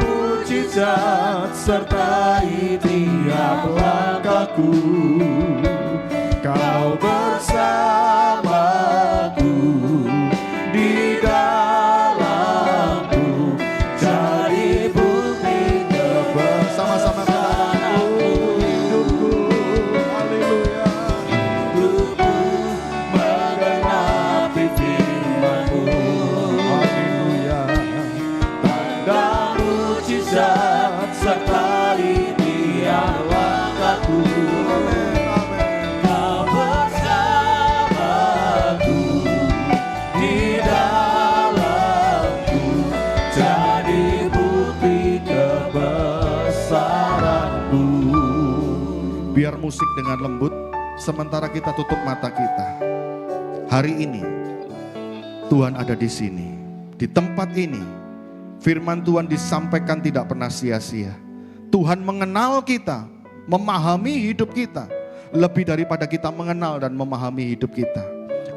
mujizat sertai tiap langkahku. Kau bersamaku di dalamku, jadi bukti kebesaranku. Hidupku, haleluya. Hidupku menggenapi firman-Mu. Haleluya. Tanda mujizat sertai tiap langkahku. Kau bersamaku di dalamku, jadi bukti kebesaran-Mu. Biar musik dengan lembut sementara kita tutup mata kita. Hari ini Tuhan ada di sini, di tempat ini. Firman Tuhan disampaikan tidak pernah sia-sia. Tuhan mengenal kita, memahami hidup kita lebih daripada kita mengenal dan memahami hidup kita.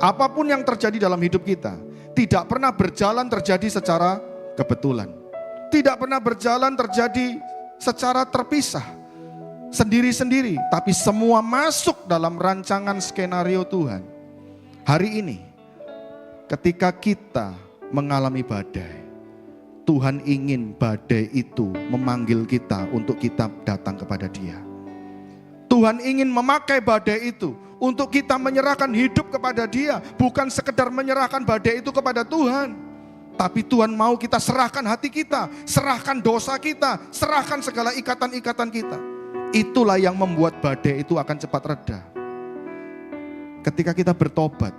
Apapun yang terjadi dalam hidup kita tidak pernah berjalan terjadi secara kebetulan. Tidak pernah berjalan terjadi secara terpisah, sendiri-sendiri, tapi semua masuk dalam rancangan skenario Tuhan. Hari ini ketika kita mengalami badai, Tuhan ingin badai itu memanggil kita untuk kita datang kepada Dia. Tuhan ingin memakai badai itu untuk kita menyerahkan hidup kepada Dia. Bukan sekedar menyerahkan badai itu kepada Tuhan, tapi Tuhan mau kita serahkan hati kita, serahkan dosa kita, serahkan segala ikatan-ikatan kita. Itulah yang membuat badai itu akan cepat reda. Ketika kita bertobat,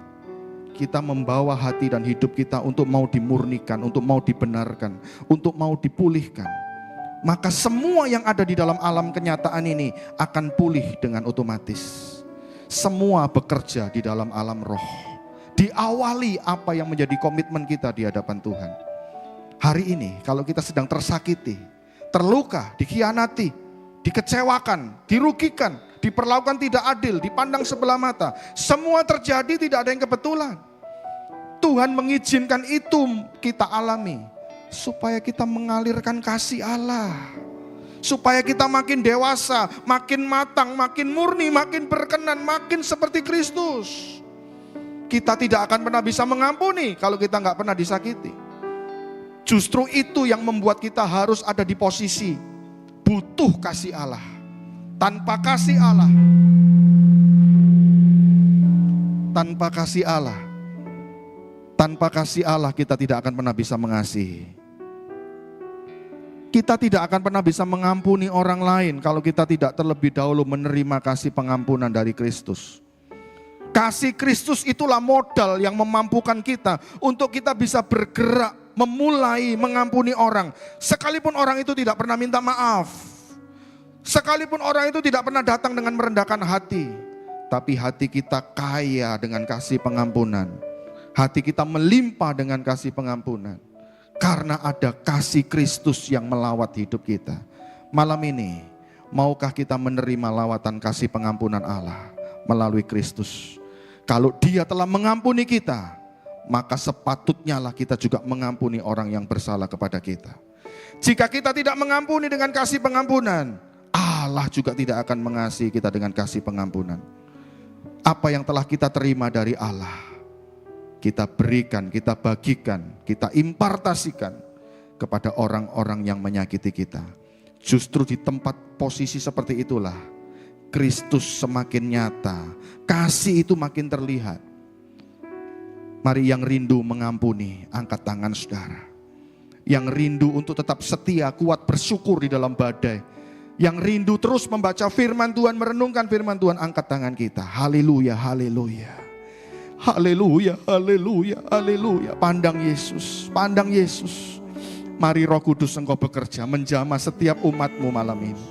kita membawa hati dan hidup kita untuk mau dimurnikan, untuk mau dibenarkan, untuk mau dipulihkan. Maka semua yang ada di dalam alam kenyataan ini akan pulih dengan otomatis. Semua bekerja di dalam alam roh. Diawali apa yang menjadi komitmen kita di hadapan Tuhan. Hari ini kalau kita sedang tersakiti, terluka, dikhianati, dikecewakan, dirugikan, diperlakukan tidak adil, dipandang sebelah mata. Semua terjadi, tidak ada yang kebetulan. Tuhan mengizinkan itu kita alami supaya kita mengalirkan kasih Allah. Supaya kita makin dewasa, makin matang, makin murni, makin berkenan, makin seperti Kristus. Kita tidak akan pernah bisa mengampuni kalau kita nggak pernah disakiti. Justru itu yang membuat kita harus ada di posisi butuh kasih Allah. Tanpa kasih Allah, tanpa kasih Allah, tanpa kasih Allah kita tidak akan pernah bisa mengasihi. Kita tidak akan pernah bisa mengampuni orang lain kalau kita tidak terlebih dahulu menerima kasih pengampunan dari Kristus. Kasih Kristus itulah modal yang memampukan kita untuk kita bisa bergerak, memulai mengampuni orang. Sekalipun orang itu tidak pernah minta maaf. Sekalipun orang itu tidak pernah datang dengan merendahkan hati, tapi hati kita kaya dengan kasih pengampunan. Hati kita melimpah dengan kasih pengampunan. Karena ada kasih Kristus yang melawat hidup kita. Malam ini, maukah kita menerima lawatan kasih pengampunan Allah melalui Kristus? Kalau Dia telah mengampuni kita, maka sepatutnya lah kita juga mengampuni orang yang bersalah kepada kita. Jika kita tidak mengampuni dengan kasih pengampunan, Allah juga tidak akan mengasihi kita dengan kasih pengampunan. Apa yang telah kita terima dari Allah, kita berikan, kita bagikan, kita impartasikan kepada orang-orang yang menyakiti kita. Justru di tempat posisi seperti itulah Kristus semakin nyata, kasih itu makin terlihat. Mari yang rindu mengampuni, angkat tangan saudara. Yang rindu untuk tetap setia, kuat bersyukur di dalam badai. Yang rindu terus membaca firman Tuhan, merenungkan firman Tuhan, angkat tangan kita. Haleluya, haleluya. Haleluya, haleluya, haleluya. Pandang Yesus, pandang Yesus. Mari Roh Kudus Engkau bekerja menjamah setiap umat-Mu malam ini.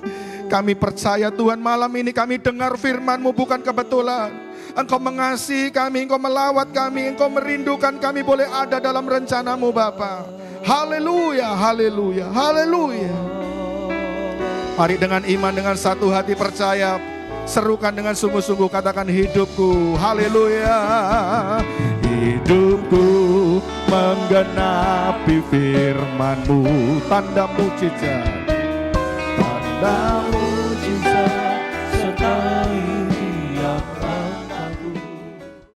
Kami percaya Tuhan, malam ini kami dengar firman-Mu bukan kebetulan. Engkau mengasihi kami, Engkau melawat kami, Engkau merindukan kami boleh ada dalam rencana-Mu Bapa. Haleluya, haleluya, haleluya. Mari dengan iman, dengan satu hati percaya, serukan dengan sungguh-sungguh, katakan hidupku, haleluya. Hidupku menggenapi firman-Mu, tanda mujizat Bau mujizat sertai